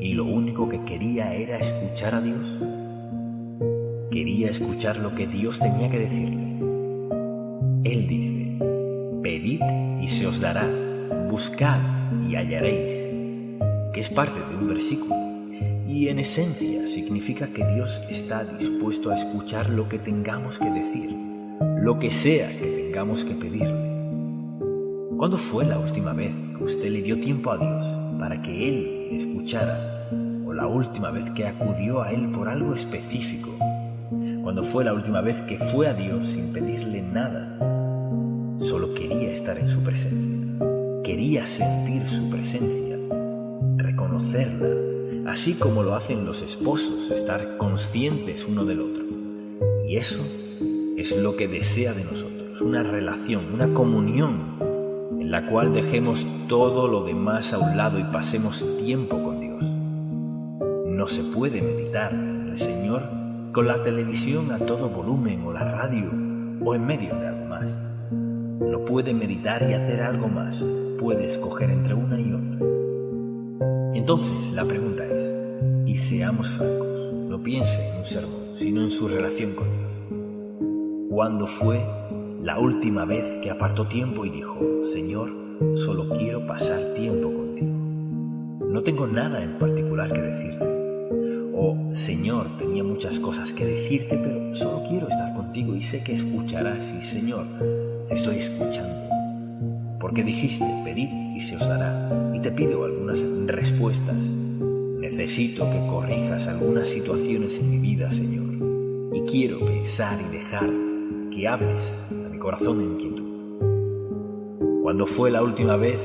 Speaker 1: Y lo único que quería era escuchar a Dios. Quería escuchar lo que Dios tenía que decirle. Él dice: pedid y se os dará, buscad y hallaréis, que es parte de un versículo. Y en esencia significa que Dios está dispuesto a escuchar lo que tengamos que decir, lo que sea que tengamos que pedirle. ¿Cuándo fue la última vez que usted le dio tiempo a Dios para que Él le escuchara? ¿O la última vez que acudió a Él por algo específico? ¿Cuándo fue la última vez que fue a Dios sin pedirle nada? Solo quería estar en su presencia, quería sentir su presencia, reconocerla, así como lo hacen los esposos, estar conscientes uno del otro. Y eso es lo que desea de nosotros, una relación, una comunión en la cual dejemos todo lo demás a un lado y pasemos tiempo con Dios. No se puede meditar en el Señor con la televisión a todo volumen o la radio o en medio de algo más. No puede meditar y hacer algo más, puede escoger entre una y otra. Entonces la pregunta es, y seamos francos, no piense en un sermón, sino en su relación con Dios. ¿Cuándo fue la última vez que apartó tiempo y dijo, Señor, solo quiero pasar tiempo contigo? No tengo nada en particular que decirte. O, Señor, tenía muchas cosas que decirte, pero solo quiero estar contigo y sé que escucharás. Y, Señor, te estoy escuchando. Porque dijiste, pedid y se os dará. Y te pido algunas respuestas. Necesito que corrijas algunas situaciones en mi vida, Señor. Y quiero pensar y dejar que hables a mi corazón en quietud. ¿Cuándo fue la última vez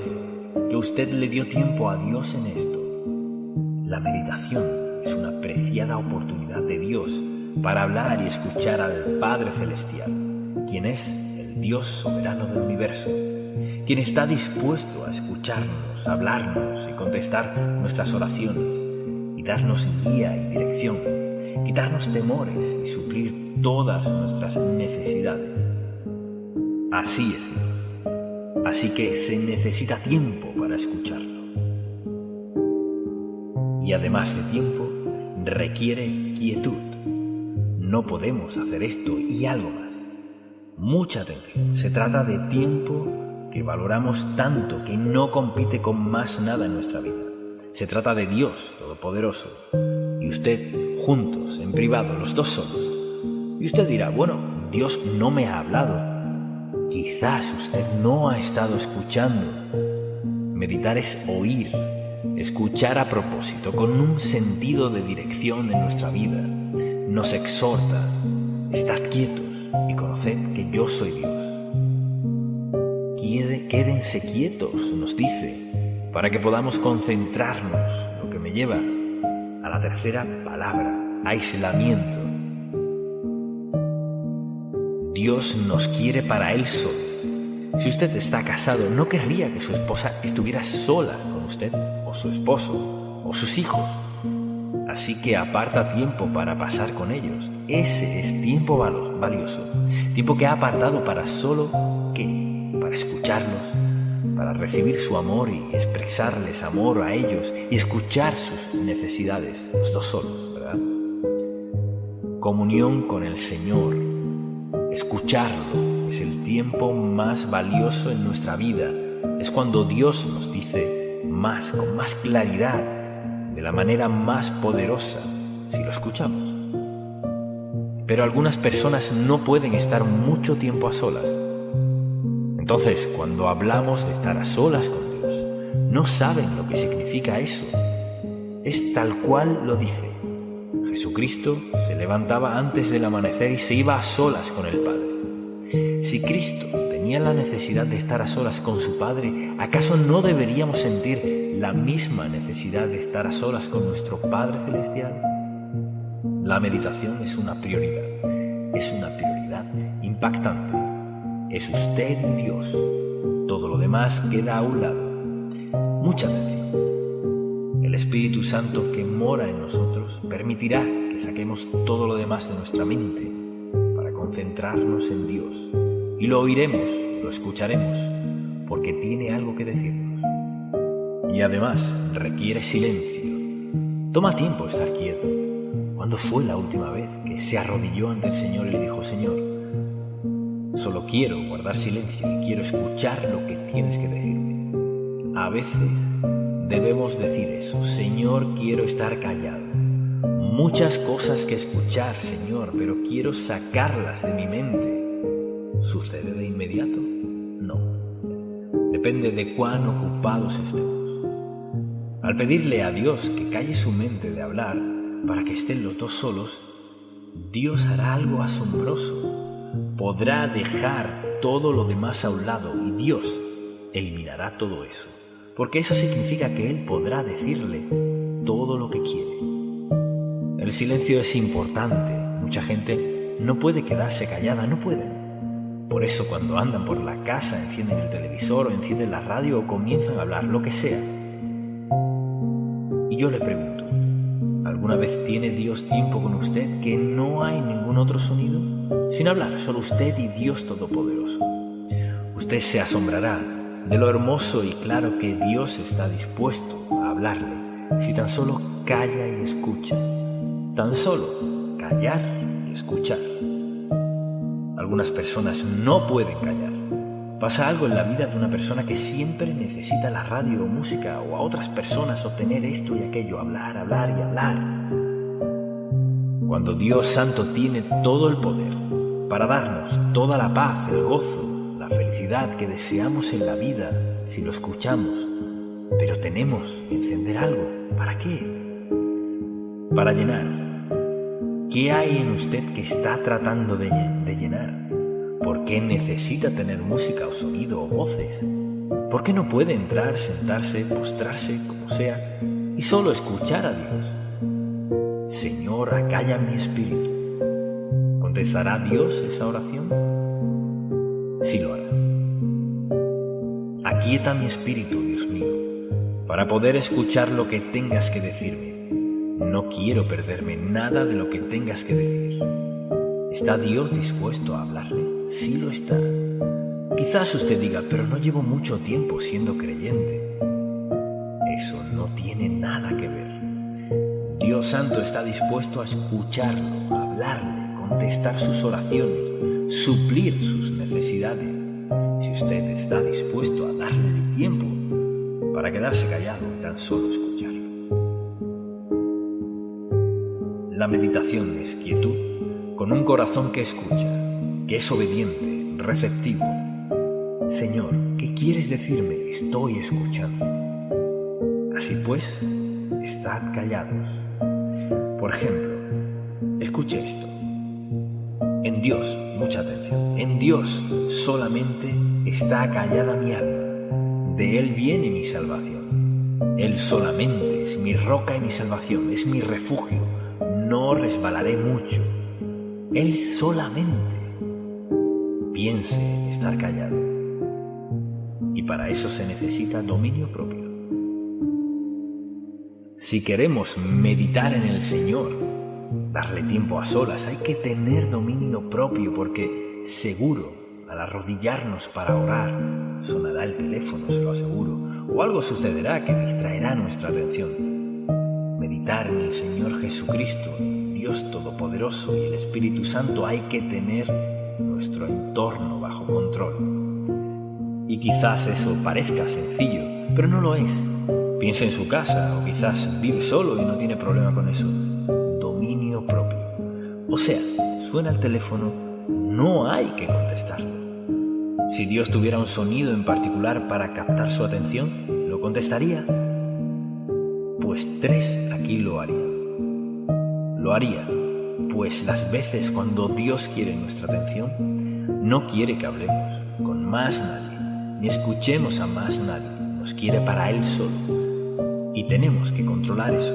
Speaker 1: que usted le dio tiempo a Dios en esto? La meditación es una preciada oportunidad de Dios para hablar y escuchar al Padre Celestial, quien es el Dios soberano del universo, quien está dispuesto a escucharnos, hablarnos y contestar nuestras oraciones y darnos guía y dirección, quitarnos temores y suplir todas nuestras necesidades. Así es. Así que se necesita tiempo para escucharlo. Y además de tiempo, requiere quietud. No podemos hacer esto y algo más. Mucha atención. Se trata de tiempo que valoramos tanto que no compite con más nada en nuestra vida. Se trata de Dios Todopoderoso y usted juntos, en privado, los dos solos. Y usted dirá, bueno, Dios no me ha hablado. Quizás usted no ha estado escuchando. Meditar es oír, escuchar a propósito, con un sentido de dirección en nuestra vida. Nos exhorta, estad quietos y conoced que yo soy Dios. Quédense quietos, nos dice, para que podamos concentrarnos, lo que me lleva a la tercera palabra, aislamiento. Dios nos quiere para Él solo. Si usted está casado, no querría que su esposa estuviera sola con usted, o su esposo, o sus hijos. Así que aparta tiempo para pasar con ellos. Ese es tiempo valioso. Tiempo que ha apartado para solo, ¿qué? Para escucharlos, para recibir su amor y expresarles amor a ellos y escuchar sus necesidades, los dos solos, ¿verdad? Comunión con el Señor. Escucharlo es el tiempo más valioso en nuestra vida. Es cuando Dios nos dice más, con más claridad, de la manera más poderosa, si lo escuchamos. Pero algunas personas no pueden estar mucho tiempo a solas. Entonces, cuando hablamos de estar a solas con Dios, no saben lo que significa eso. Es tal cual lo dice. Jesucristo se levantaba antes del amanecer y se iba a solas con el Padre. Si Cristo tenía la necesidad de estar a solas con su Padre, ¿acaso no deberíamos sentir la misma necesidad de estar a solas con nuestro Padre Celestial? La meditación es una prioridad impactante. Es usted y Dios. Todo lo demás queda a un lado. Mucha atención. El Espíritu Santo que mora en nosotros permitirá que saquemos todo lo demás de nuestra mente para concentrarnos en Dios. Y lo oiremos, lo escucharemos, porque tiene algo que decirnos. Y además requiere silencio. Toma tiempo estar quieto. ¿Cuándo fue la última vez que se arrodilló ante el Señor y le dijo, Señor, solo quiero guardar silencio y quiero escuchar lo que tienes que decirme? A veces debemos decir eso, Señor, quiero estar callado. Muchas cosas que escuchar, Señor, pero quiero sacarlas de mi mente. ¿Sucede de inmediato? No. Depende de cuán ocupados estemos. Al pedirle a Dios que calle su mente de hablar para que estén los dos solos, Dios hará algo asombroso. Podrá dejar todo lo demás a un lado y Dios eliminará todo eso. Porque eso significa que Él podrá decirle, todo lo que quiere. El silencio es importante. Mucha gente no puede quedarse callada, no puede. Por eso cuando andan por la casa encienden el televisor o encienden la radio o comienzan a hablar, lo que sea. Y yo le pregunto, ¿alguna vez tiene Dios tiempo con usted que no hay ningún otro sonido? Sin hablar, solo usted y Dios Todopoderoso. Usted se asombrará de lo hermoso y claro que Dios está dispuesto a hablarle si tan solo calla y escucha. Tan solo callar y escuchar. Algunas personas no pueden callar. Pasa algo en la vida de una persona que siempre necesita la radio o música o a otras personas obtener esto y aquello, hablar y hablar. Cuando Dios Santo tiene todo el poder para darnos toda la paz, el gozo, la felicidad que deseamos en la vida si lo escuchamos, pero tenemos que encender algo. ¿Para qué? Para llenar. ¿Qué hay en usted que está tratando de llenar? ¿Por qué necesita tener música o sonido o voces? ¿Por qué no puede entrar, sentarse, postrarse, como sea, y solo escuchar a Dios? Señor, acalla mi espíritu. ¿Contestará Dios esa oración? Sí lo hará. Aquieta mi espíritu, Dios mío, para poder escuchar lo que tengas que decirme. No quiero perderme nada de lo que tengas que decir. ¿Está Dios dispuesto a hablarle? Sí lo está. Quizás usted diga, pero no llevo mucho tiempo siendo creyente. Eso no tiene nada que ver. Dios Santo está dispuesto a escucharlo, a hablarle, contestar sus oraciones, suplir sus necesidades. Si usted está dispuesto a darle el tiempo para quedarse callado y tan solo escucharlo. La meditación es quietud, con un corazón que escucha, que es obediente, receptivo. Señor, ¿qué quieres decirme? Estoy escuchando. Así pues, estad callados. Por ejemplo, escuche esto. En Dios, mucha atención, en Dios solamente está callada mi alma. De Él viene mi salvación. Él solamente es mi roca y mi salvación, es mi refugio. No resbalaré mucho. Él solamente piense en estar callado. Y para eso se necesita dominio propio. Si queremos meditar en el Señor, darle tiempo a solas, hay que tener dominio propio porque seguro, al arrodillarnos para orar, sonará el teléfono, se lo aseguro, o algo sucederá que distraerá nuestra atención. Meditar en el Señor Jesucristo, Dios Todopoderoso y el Espíritu Santo, hay que tener nuestro entorno bajo control. Y quizás eso parezca sencillo, pero no lo es. Piensa en su casa o quizás vive solo y no tiene problema con eso. Dominio propio. O sea, suena el teléfono, no hay que contestarlo. Si Dios tuviera un sonido en particular para captar su atención, ¿lo contestaría? Pues 3 aquí lo harían. Lo haría, pues las veces cuando Dios quiere nuestra atención, no quiere que hablemos con más nadie, ni escuchemos a más nadie, nos quiere para Él solo. Y tenemos que controlar eso.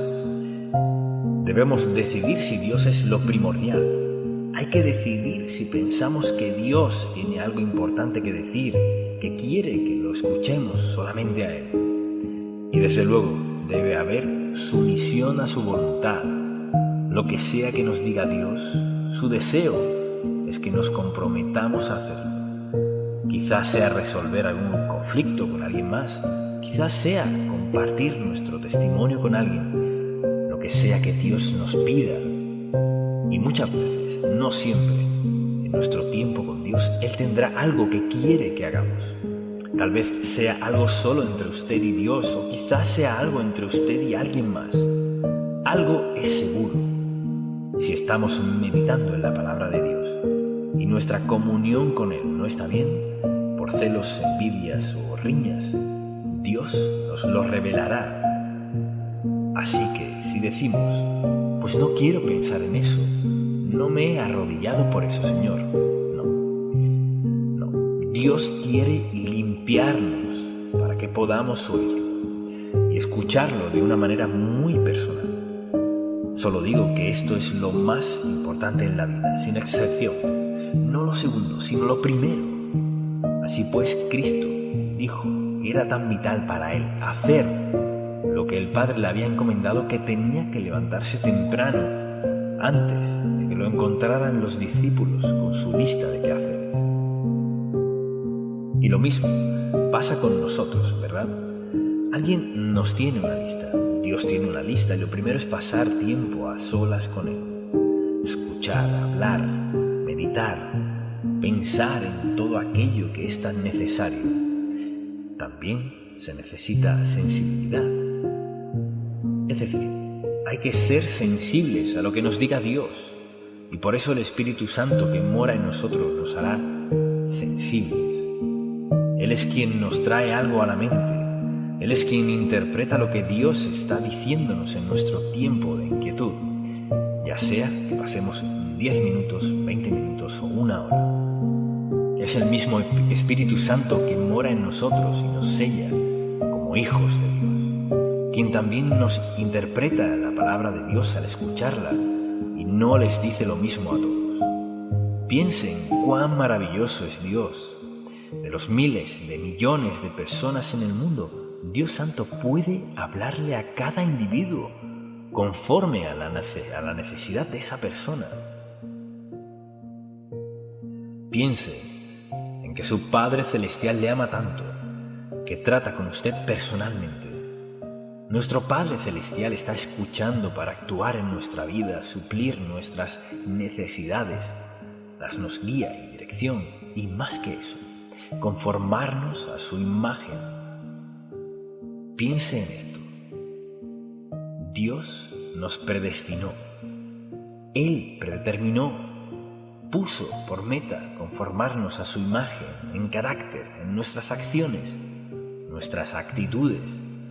Speaker 1: Debemos decidir si Dios es lo primordial. Hay que decidir si pensamos que Dios tiene algo importante que decir, que quiere que lo escuchemos solamente a Él. Y desde luego, debe haber sumisión a su voluntad. Lo que sea que nos diga Dios, su deseo es que nos comprometamos a hacerlo. Quizás sea resolver algún conflicto con alguien más, quizás sea compartir nuestro testimonio con alguien, lo que sea que Dios nos pida. Y muchas veces, no siempre, en nuestro tiempo con Dios, Él tendrá algo que quiere que hagamos. Tal vez sea algo solo entre usted y Dios, o quizás sea algo entre usted y alguien más. Algo es seguro. Si estamos meditando en la palabra de Dios y nuestra comunión con Él no está bien, por celos, envidias o riñas, Dios nos lo revelará. Así que si decimos, pues no quiero pensar en eso, no me he arrodillado por eso, Señor. No. Dios quiere limpiarnos para que podamos oírlo. Y escucharlo de una manera muy personal. Solo digo que esto es lo más importante en la vida, sin excepción. No lo segundo, sino lo primero. Así pues, Cristo dijo que era tan vital para él hacer lo que el Padre le había encomendado, que tenía que levantarse temprano antes de que lo encontraran los discípulos con su lista de qué hacer. Y lo mismo pasa con nosotros, ¿verdad? Alguien nos tiene una lista, Dios tiene una lista, y lo primero es pasar tiempo a solas con Él. Escuchar, hablar, meditar, pensar en todo aquello que es tan necesario. También se necesita sensibilidad. Es decir, hay que ser sensibles a lo que nos diga Dios, y por eso el Espíritu Santo que mora en nosotros nos hará sensibles. Él es quien nos trae algo a la mente. Él es quien interpreta lo que Dios está diciéndonos en nuestro tiempo de inquietud, ya sea que pasemos 10 minutos, 20 minutos o una hora. Es el mismo Espíritu Santo que mora en nosotros y nos sella como hijos de Dios, quien también nos interpreta la palabra de Dios al escucharla y no les dice lo mismo a todos. Piensen cuán maravilloso es Dios. De los miles de millones de personas en el mundo, Dios Santo puede hablarle a cada individuo conforme a la necesidad de esa persona. Piense en que su Padre Celestial le ama tanto que trata con usted personalmente. Nuestro Padre Celestial está escuchando para actuar en nuestra vida, suplir nuestras necesidades, darnos guía y dirección, y más que eso, conformarnos a su imagen. Piense en esto. Dios nos predestinó. Él predeterminó, puso por meta conformarnos a su imagen en carácter, en nuestras acciones, nuestras actitudes,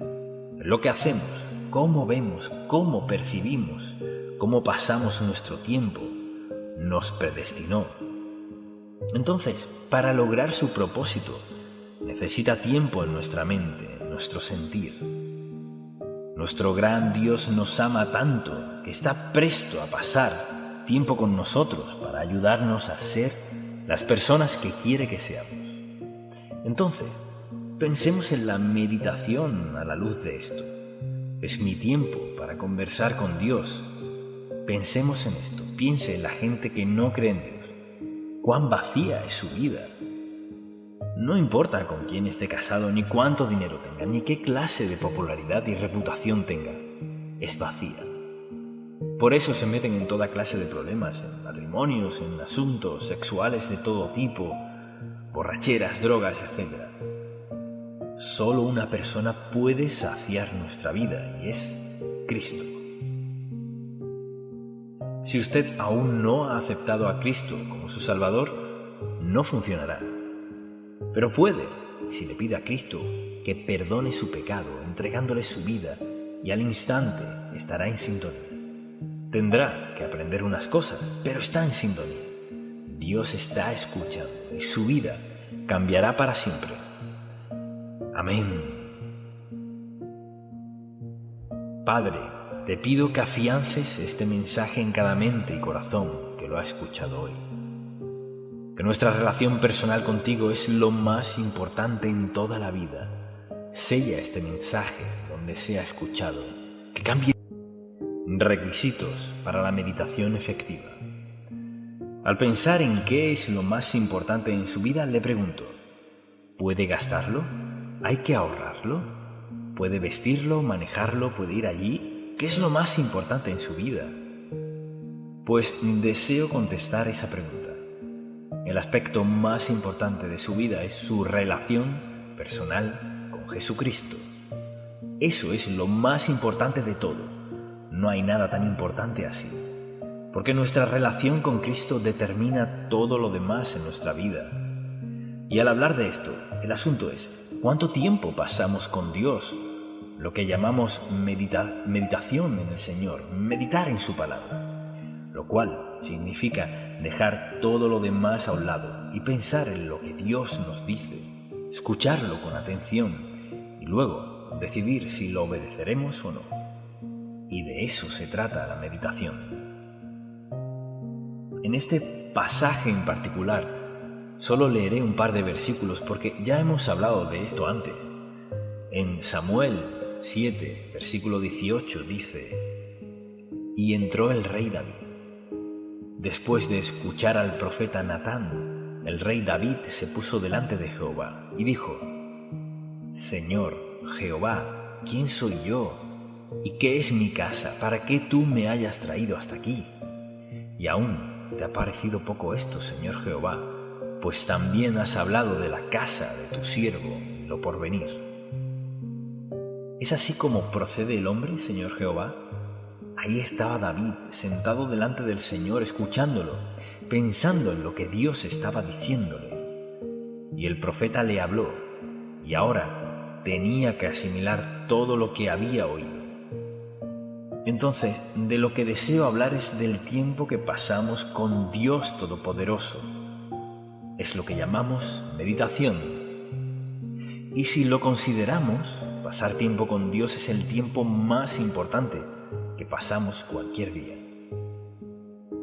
Speaker 1: en lo que hacemos, cómo vemos, cómo percibimos, cómo pasamos nuestro tiempo. Nos predestinó. Entonces, para lograr su propósito, necesita tiempo en nuestra mente, en nuestro sentir. Nuestro gran Dios nos ama tanto que está presto a pasar tiempo con nosotros para ayudarnos a ser las personas que quiere que seamos. Entonces, pensemos en la meditación a la luz de esto. Es mi tiempo para conversar con Dios. Pensemos en esto. Piense en la gente que no cree en Dios. Cuán vacía es su vida. No importa con quién esté casado, ni cuánto dinero tenga, ni qué clase de popularidad y reputación tenga. Es vacía. Por eso se meten en toda clase de problemas, en matrimonios, en asuntos sexuales de todo tipo, borracheras, drogas, etc. Solo una persona puede saciar nuestra vida, y es Cristo. Si usted aún no ha aceptado a Cristo como su Salvador, no funcionará. Pero puede, si le pide a Cristo que perdone su pecado, entregándole su vida, y al instante estará en sintonía. Tendrá que aprender unas cosas, pero está en sintonía. Dios está escuchando y su vida cambiará para siempre. Amén. Padre, te pido que afiances este mensaje en cada mente y corazón que lo ha escuchado hoy. Que nuestra relación personal contigo es lo más importante en toda la vida. Sella este mensaje donde sea escuchado. Que cambie. Requisitos para la meditación efectiva. Al pensar en qué es lo más importante en su vida, le pregunto: ¿puede gastarlo? ¿Hay que ahorrarlo? ¿Puede vestirlo, manejarlo, puede ir allí? ¿Qué es lo más importante en su vida? Pues deseo contestar esa pregunta. El aspecto más importante de su vida es su relación personal con Jesucristo. Eso es lo más importante de todo. No hay nada tan importante así. Porque nuestra relación con Cristo determina todo lo demás en nuestra vida. Y al hablar de esto, el asunto es: ¿cuánto tiempo pasamos con Dios? Lo que llamamos meditación en el Señor, meditar en su palabra. Lo cual significa dejar todo lo demás a un lado y pensar en lo que Dios nos dice, escucharlo con atención y luego decidir si lo obedeceremos o no. Y de eso se trata la meditación. En este pasaje en particular, solo leeré un par de versículos porque ya hemos hablado de esto antes. En Samuel 7, versículo 18 dice: Y entró el rey David. Después de escuchar al profeta Natán, el rey David se puso delante de Jehová y dijo: Señor Jehová, ¿quién soy yo? ¿Y qué es mi casa para que tú me hayas traído hasta aquí? Y aún te ha parecido poco esto, Señor Jehová, pues también has hablado de la casa de tu siervo y lo porvenir. ¿Es así como procede el hombre, Señor Jehová? Ahí estaba David, sentado delante del Señor, escuchándolo, pensando en lo que Dios estaba diciéndole. Y el profeta le habló, y ahora tenía que asimilar todo lo que había oído. Entonces, de lo que deseo hablar es del tiempo que pasamos con Dios Todopoderoso. Es lo que llamamos meditación. Y si lo consideramos, pasar tiempo con Dios es el tiempo más importante que pasamos cualquier día.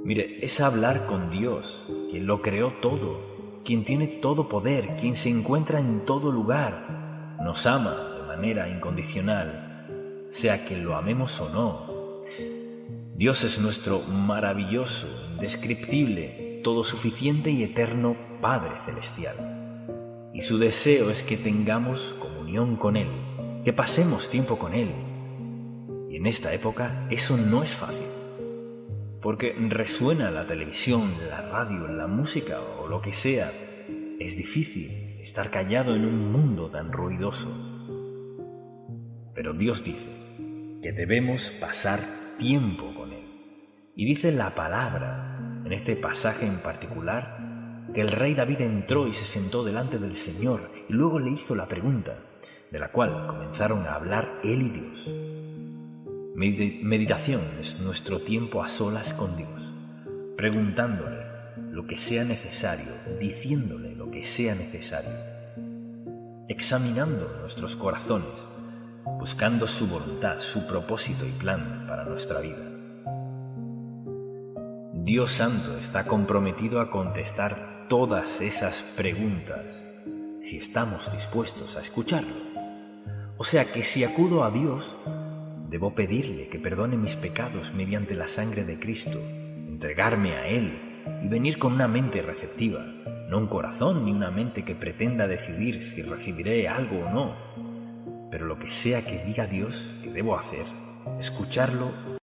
Speaker 1: Mire, es hablar con Dios, quien lo creó todo, quien tiene todo poder, quien se encuentra en todo lugar, nos ama de manera incondicional, sea que lo amemos o no. Dios es nuestro maravilloso, indescriptible, todo suficiente y eterno Padre Celestial. Y su deseo es que tengamos comunión con Él, que pasemos tiempo con Él. Y en esta época eso no es fácil, porque resuena la televisión, la radio, la música o lo que sea. Es difícil estar callado en un mundo tan ruidoso. Pero Dios dice que debemos pasar tiempo con Él. Y dice la palabra, en este pasaje en particular, que el rey David entró y se sentó delante del Señor y luego le hizo la pregunta, de la cual comenzaron a hablar él y Dios. Meditación es nuestro tiempo a solas con Dios, preguntándole lo que sea necesario, diciéndole lo que sea necesario, examinando nuestros corazones, buscando su voluntad, su propósito y plan para nuestra vida. Dios Santo está comprometido a contestar todas esas preguntas si estamos dispuestos a escucharlo. O sea que si acudo a Dios, debo pedirle que perdone mis pecados mediante la sangre de Cristo, entregarme a Él y venir con una mente receptiva, no un corazón ni una mente que pretenda decidir si recibiré algo o no. Pero lo que sea que diga Dios que debo hacer, escucharlo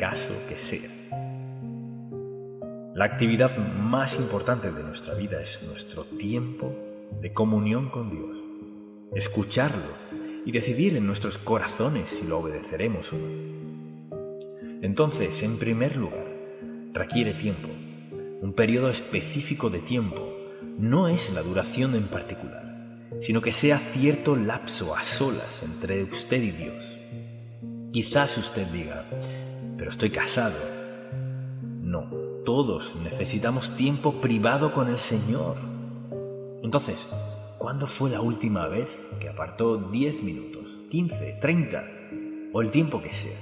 Speaker 1: caso que sea. La actividad más importante de nuestra vida es nuestro tiempo de comunión con Dios. Escucharlo y decidir en nuestros corazones si lo obedeceremos o no. Entonces, en primer lugar, requiere tiempo, un periodo específico de tiempo. No es la duración en particular, sino que sea cierto lapso a solas entre usted y Dios. Quizás usted diga, pero estoy casado. No, todos necesitamos tiempo privado con el Señor. Entonces, ¿cuándo fue la última vez que apartó 10 minutos, 15, 30 o el tiempo que sea?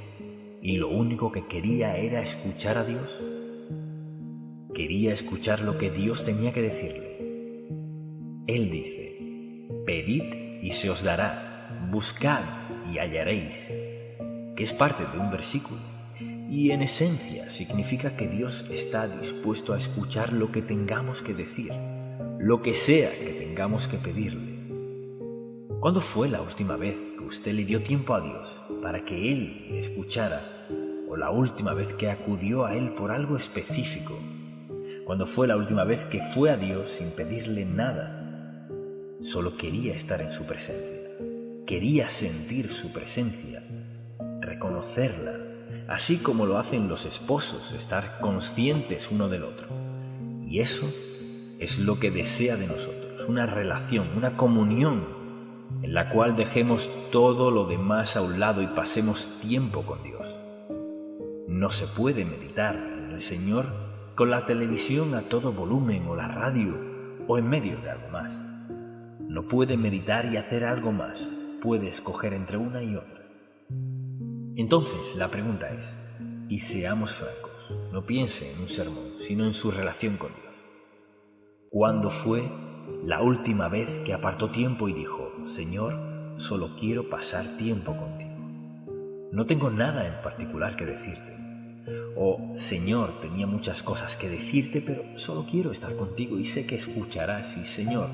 Speaker 1: Y lo único que quería era escuchar a Dios. Quería escuchar lo que Dios tenía que decirle. Él dice, pedid y se os dará, buscad y hallaréis, que es parte de un versículo. Y en esencia significa que Dios está dispuesto a escuchar lo que tengamos que decir, lo que sea que tengamos que pedirle. ¿Cuándo fue la última vez que usted le dio tiempo a Dios para que Él le escuchara? ¿O la última vez que acudió a Él por algo específico? ¿Cuándo fue la última vez que fue a Dios sin pedirle nada? Solo quería estar en su presencia. Quería sentir su presencia, reconocerla, así como lo hacen los esposos, estar conscientes uno del otro. Y eso es lo que desea de nosotros, una relación, una comunión en la cual dejemos todo lo demás a un lado y pasemos tiempo con Dios. No se puede meditar en el Señor con la televisión a todo volumen o la radio o en medio de algo más. No puede meditar y hacer algo más, puede escoger entre una y otra. Entonces la pregunta es, y seamos francos, no piense en un sermón, sino en su relación con Dios. ¿Cuándo fue la última vez que apartó tiempo y dijo, Señor, solo quiero pasar tiempo contigo? No tengo nada en particular que decirte. O, Señor, tenía muchas cosas que decirte, pero solo quiero estar contigo y sé que escucharás. Y, Señor,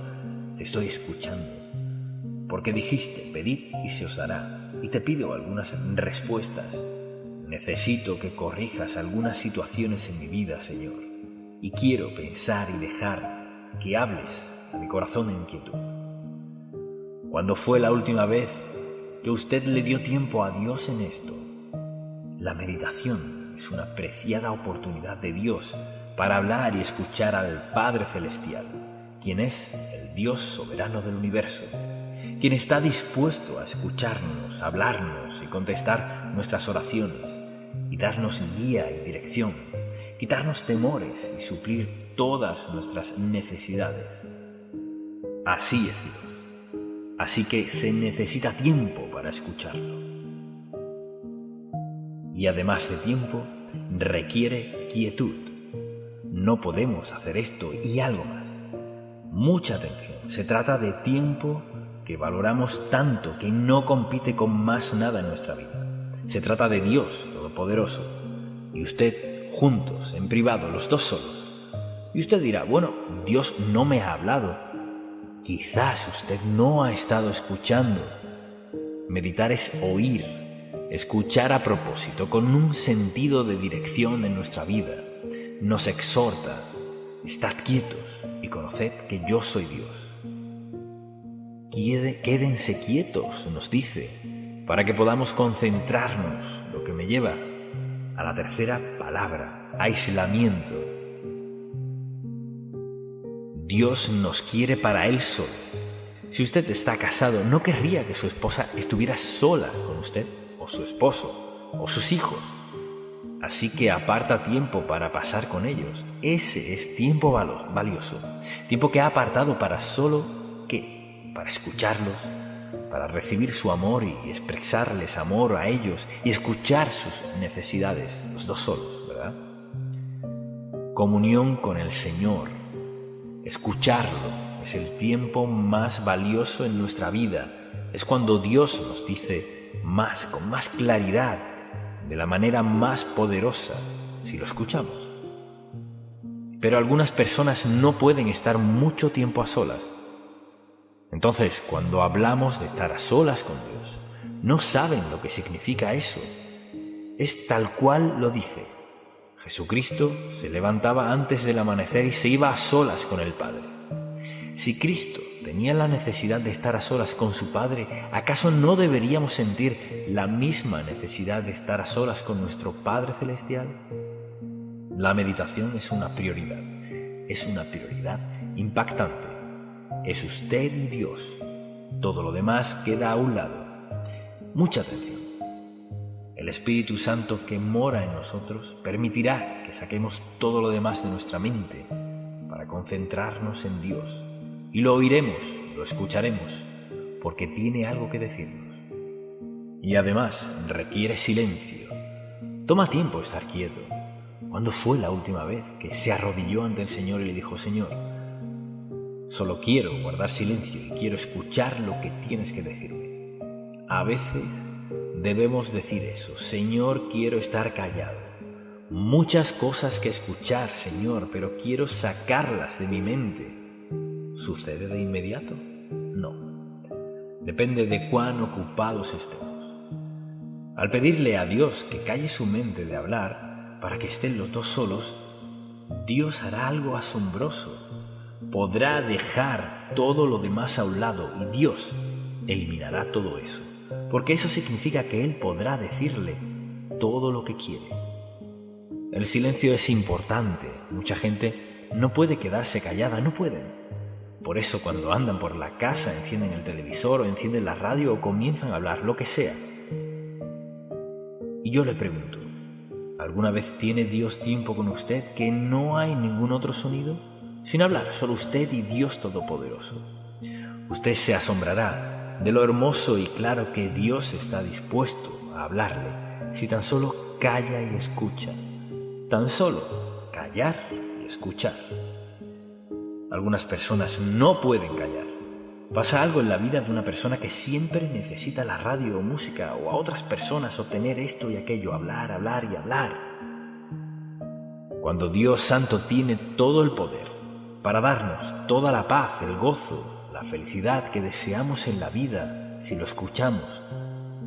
Speaker 1: te estoy escuchando. Porque dijiste, pedid y se os dará. Y te pido algunas respuestas. Necesito que corrijas algunas situaciones en mi vida, Señor. Y quiero pensar y dejar que hables a mi corazón en quietud. ¿Cuándo fue la última vez que usted le dio tiempo a Dios en esto? La meditación es una preciada oportunidad de Dios para hablar y escuchar al Padre Celestial, quien es el Dios soberano del universo, quien está dispuesto a escucharnos, hablarnos y contestar nuestras oraciones y darnos guía y dirección, quitarnos temores y suplir todas nuestras necesidades. Así es Dios. Así que se necesita tiempo para escucharlo. Y además de tiempo, requiere quietud. No podemos hacer esto y algo más. Mucha atención. Se trata de tiempo que valoramos tanto que no compite con más nada en nuestra vida. Se trata de Dios Todopoderoso y usted juntos, en privado, los dos solos. Y usted dirá, bueno, Dios no me ha hablado. Quizás usted no ha estado escuchando. Meditar es oír. Escuchar a propósito, con un sentido de dirección en nuestra vida. Nos exhorta, estad quietos y conoced que yo soy Dios. Quédense quietos, nos dice, para que podamos concentrarnos, lo que me lleva a la tercera palabra, aislamiento. Dios nos quiere para Él solo. Si usted está casado, no querría que su esposa estuviera sola con usted, o su esposo, o sus hijos. Así que aparta tiempo para pasar con ellos. Ese es tiempo valioso. Tiempo que ha apartado para solo, ¿qué? Para escucharlos, para recibir su amor y expresarles amor a ellos y escuchar sus necesidades, los dos solos, ¿verdad? Comunión con el Señor. Escucharlo es el tiempo más valioso en nuestra vida. Es cuando Dios nos dice más, con más claridad, de la manera más poderosa, si lo escuchamos. Pero algunas personas no pueden estar mucho tiempo a solas. Entonces, cuando hablamos de estar a solas con Dios, no saben lo que significa eso. Es tal cual lo dice. Jesucristo se levantaba antes del amanecer y se iba a solas con el Padre. Si Cristo tenía la necesidad de estar a solas con su Padre, ¿acaso no deberíamos sentir la misma necesidad de estar a solas con nuestro Padre Celestial? La meditación es una prioridad impactante. Es usted y Dios. Todo lo demás queda a un lado. Mucha atención. El Espíritu Santo que mora en nosotros permitirá que saquemos todo lo demás de nuestra mente para concentrarnos en Dios. Y lo oiremos, lo escucharemos, porque tiene algo que decirnos. Y además requiere silencio. Toma tiempo estar quieto. ¿Cuándo fue la última vez que se arrodilló ante el Señor y le dijo: Señor, solo quiero guardar silencio y quiero escuchar lo que tienes que decirme? A veces debemos decir eso: Señor, quiero estar callado. Muchas cosas que escuchar, Señor, pero quiero sacarlas de mi mente. ¿Sucede de inmediato? No. Depende de cuán ocupados estemos. Al pedirle a Dios que calle su mente de hablar para que estén los dos solos, Dios hará algo asombroso. Podrá dejar todo lo demás a un lado y Dios eliminará todo eso, porque eso significa que Él podrá decirle todo lo que quiere. El silencio es importante. Mucha gente no puede quedarse callada, no pueden. Por eso cuando andan por la casa encienden el televisor o encienden la radio o comienzan a hablar, lo que sea. Y yo le pregunto, ¿alguna vez tiene Dios tiempo con usted que no hay ningún otro sonido? Sin hablar, solo usted y Dios Todopoderoso. Usted se asombrará de lo hermoso y claro que Dios está dispuesto a hablarle si tan solo calla y escucha. Tan solo callar y escuchar. Algunas personas no pueden callar. Pasa algo en la vida de una persona que siempre necesita la radio o música o a otras personas obtener esto y aquello, hablar y hablar. Cuando Dios Santo tiene todo el poder para darnos toda la paz, el gozo, la felicidad que deseamos en la vida si lo escuchamos,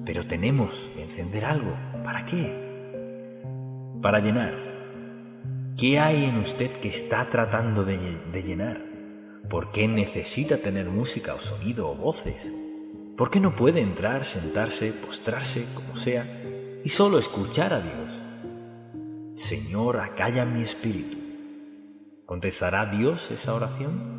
Speaker 1: pero tenemos que encender algo. ¿Para qué? Para llenar. ¿Qué hay en usted que está tratando de llenar? ¿Por qué necesita tener música o sonido o voces? ¿Por qué no puede entrar, sentarse, postrarse, como sea, y solo escuchar a Dios? Señor, acalla mi espíritu. ¿Contestará Dios esa oración?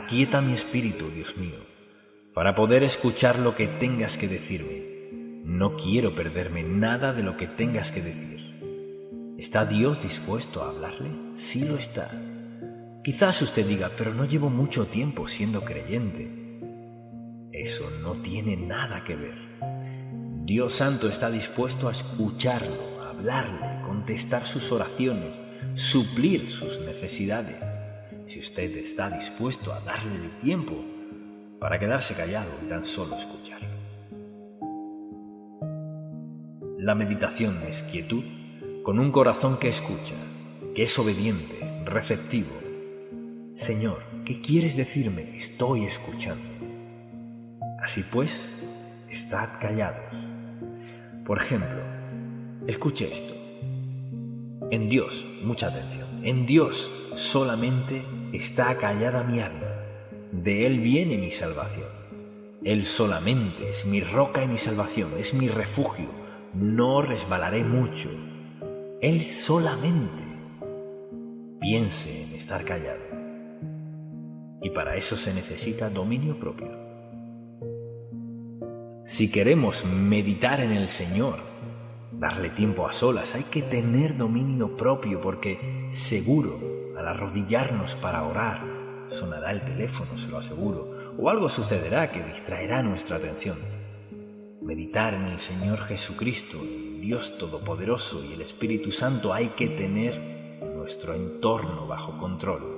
Speaker 1: Aquieta mi espíritu, Dios mío, para poder escuchar lo que tengas que decirme. No quiero perderme nada de lo que tengas que decir. ¿Está Dios dispuesto a hablarle? Sí lo está. Quizás usted diga, pero no llevo mucho tiempo siendo creyente. Eso no tiene nada que ver. Dios Santo está dispuesto a escucharlo, a hablarle, contestar sus oraciones, suplir sus necesidades. Si usted está dispuesto a darle el tiempo para quedarse callado y tan solo escuchar. La meditación es quietud con un corazón que escucha, que es obediente, receptivo. Señor, ¿qué quieres decirme? Estoy escuchando. Así pues, estad callados. Por ejemplo, escuche esto. En Dios, mucha atención, en Dios solamente está callada mi alma. De Él viene mi salvación. Él solamente es mi roca y mi salvación, es mi refugio. No resbalaré mucho. Él solamente. Piense en estar callado. Y para eso se necesita dominio propio. Si queremos meditar en el Señor, darle tiempo a solas, hay que tener dominio propio, porque seguro, al arrodillarnos para orar, sonará el teléfono, se lo aseguro, o algo sucederá que distraerá nuestra atención. Meditar en el Señor Jesucristo, el Dios Todopoderoso y el Espíritu Santo, hay que tener nuestro entorno bajo control.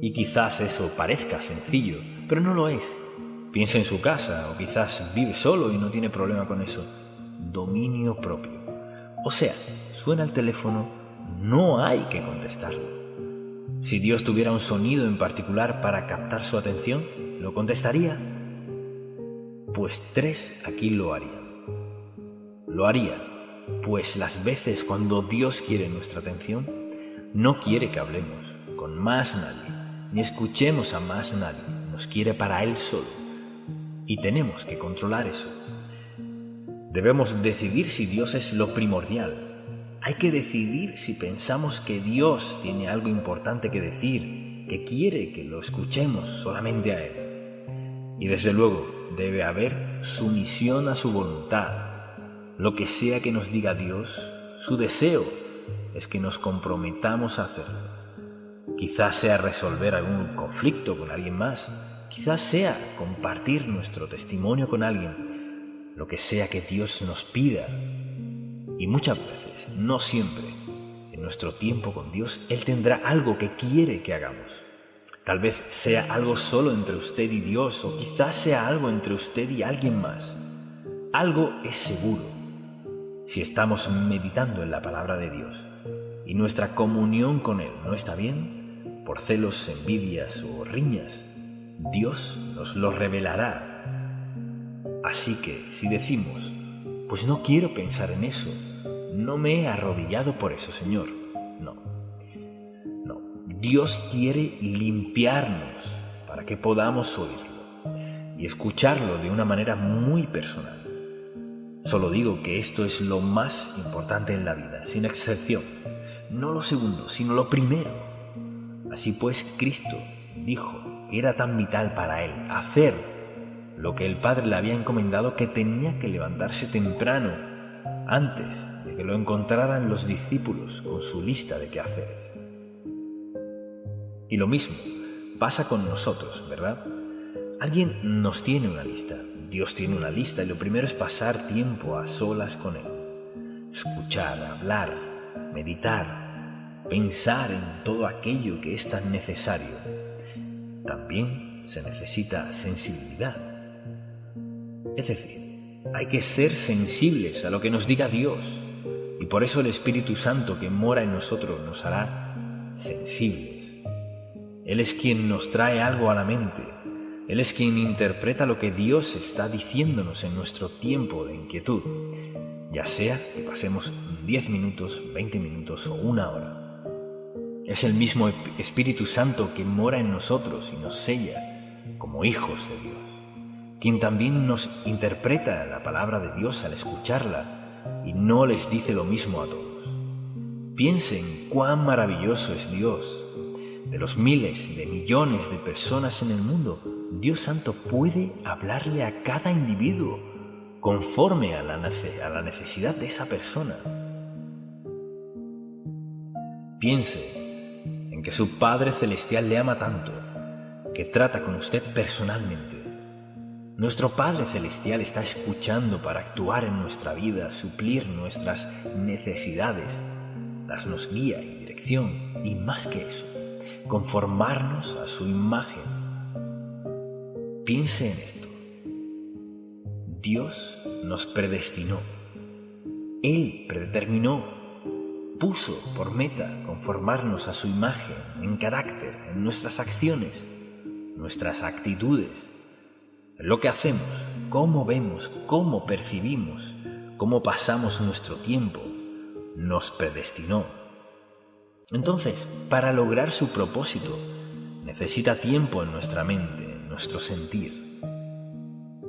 Speaker 1: Y quizás eso parezca sencillo, pero no lo es. Piensa en su casa, o quizás vive solo y no tiene problema con eso. Dominio propio. O sea, suena el teléfono, no hay que contestarlo. Si Dios tuviera un sonido en particular para captar su atención, ¿lo contestaría? Pues 3 aquí lo harían. Lo haría, pues las veces cuando Dios quiere nuestra atención, no quiere que hablemos con más nadie, ni escuchemos a más nadie, nos quiere para Él solo. Y tenemos que controlar eso. Debemos decidir si Dios es lo primordial. Hay que decidir si pensamos que Dios tiene algo importante que decir, que quiere que lo escuchemos solamente a Él. Y desde luego debe haber sumisión a su voluntad. Lo que sea que nos diga Dios, su deseo es que nos comprometamos a hacerlo. Quizás sea resolver algún conflicto con alguien más, quizás sea compartir nuestro testimonio con alguien, lo que sea que Dios nos pida. Y muchas veces, no siempre, en nuestro tiempo con Dios, Él tendrá algo que quiere que hagamos. Tal vez sea algo solo entre usted y Dios, o quizás sea algo entre usted y alguien más. Algo es seguro. Si estamos meditando en la palabra de Dios y nuestra comunión con Él no está bien, por celos, envidias o riñas, Dios nos lo revelará. Así que si decimos, pues no quiero pensar en eso, no me he arrodillado por eso, Señor. No. Dios quiere limpiarnos para que podamos oírlo y escucharlo de una manera muy personal. Solo digo que esto es lo más importante en la vida, sin excepción. No lo segundo, sino lo primero. Así pues, Cristo dijo que era tan vital para Él hacer lo que el Padre le había encomendado, que tenía que levantarse temprano, antes de que lo encontraran los discípulos con su lista de qué hacer. Y lo mismo pasa con nosotros, ¿verdad? Alguien nos tiene una lista, Dios tiene una lista, y lo primero es pasar tiempo a solas con Él. Escuchar, hablar, meditar, pensar en todo aquello que es tan necesario. También se necesita sensibilidad. Es decir, hay que ser sensibles a lo que nos diga Dios, y por eso el Espíritu Santo que mora en nosotros nos hará sensibles. Él es quien nos trae algo a la mente. Él es quien interpreta lo que Dios está diciéndonos en nuestro tiempo de inquietud, ya sea que pasemos 10 minutos, 20 minutos o 1 hora. Es el mismo Espíritu Santo que mora en nosotros y nos sella como hijos de Dios, quien también nos interpreta la palabra de Dios al escucharla y no les dice lo mismo a todos. Piensen cuán maravilloso es Dios. De los miles de millones de personas en el mundo, Dios Santo puede hablarle a cada individuo conforme a la necesidad de esa persona. Piense en que su Padre Celestial le ama tanto que trata con usted personalmente. Nuestro Padre Celestial está escuchando para actuar en nuestra vida, suplir nuestras necesidades, darnos guía y dirección, y más que eso, conformarnos a su imagen. Piense en esto. Dios nos predestinó. Él predeterminó, puso por meta conformarnos a su imagen en carácter, en nuestras acciones, nuestras actitudes, en lo que hacemos, cómo vemos, cómo percibimos, cómo pasamos nuestro tiempo. Nos predestinó. Entonces, para lograr su propósito, necesita tiempo en nuestra mente, en nuestro sentir.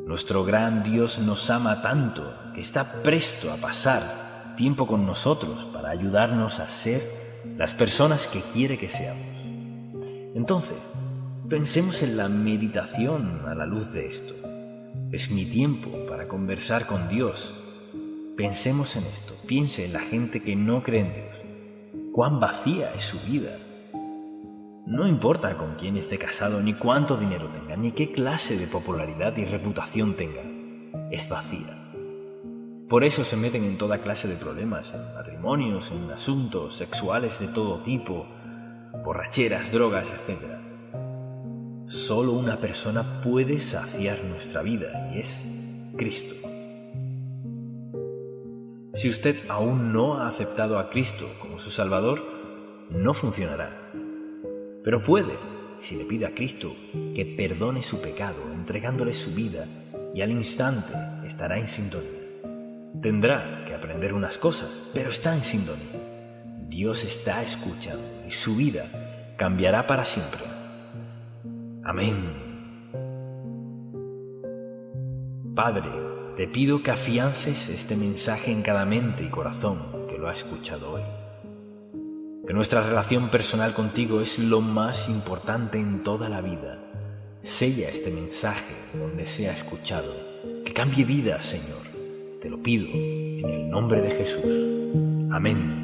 Speaker 1: Nuestro gran Dios nos ama tanto que está presto a pasar tiempo con nosotros para ayudarnos a ser las personas que quiere que seamos. Entonces, pensemos en la meditación a la luz de esto. Es mi tiempo para conversar con Dios. Pensemos en esto. Piense en la gente que no cree en Dios. Cuán vacía es su vida. No importa con quién esté casado, ni cuánto dinero tenga, ni qué clase de popularidad y reputación tenga. Es vacía. Por eso se meten en toda clase de problemas, en matrimonios, en asuntos sexuales de todo tipo, borracheras, drogas, etc. Solo una persona puede saciar nuestra vida, y es Cristo. Si usted aún no ha aceptado a Cristo como su Salvador, no funcionará. Pero puede, si le pide a Cristo que perdone su pecado, entregándole su vida, y al instante estará en sintonía. Tendrá que aprender unas cosas, pero está en sintonía. Dios está escuchando y su vida cambiará para siempre. Amén. Padre, te pido que afiances este mensaje en cada mente y corazón que lo ha escuchado hoy. Que nuestra relación personal contigo es lo más importante en toda la vida. Sella este mensaje donde sea escuchado. Que cambie vidas, Señor. Te lo pido en el nombre de Jesús. Amén.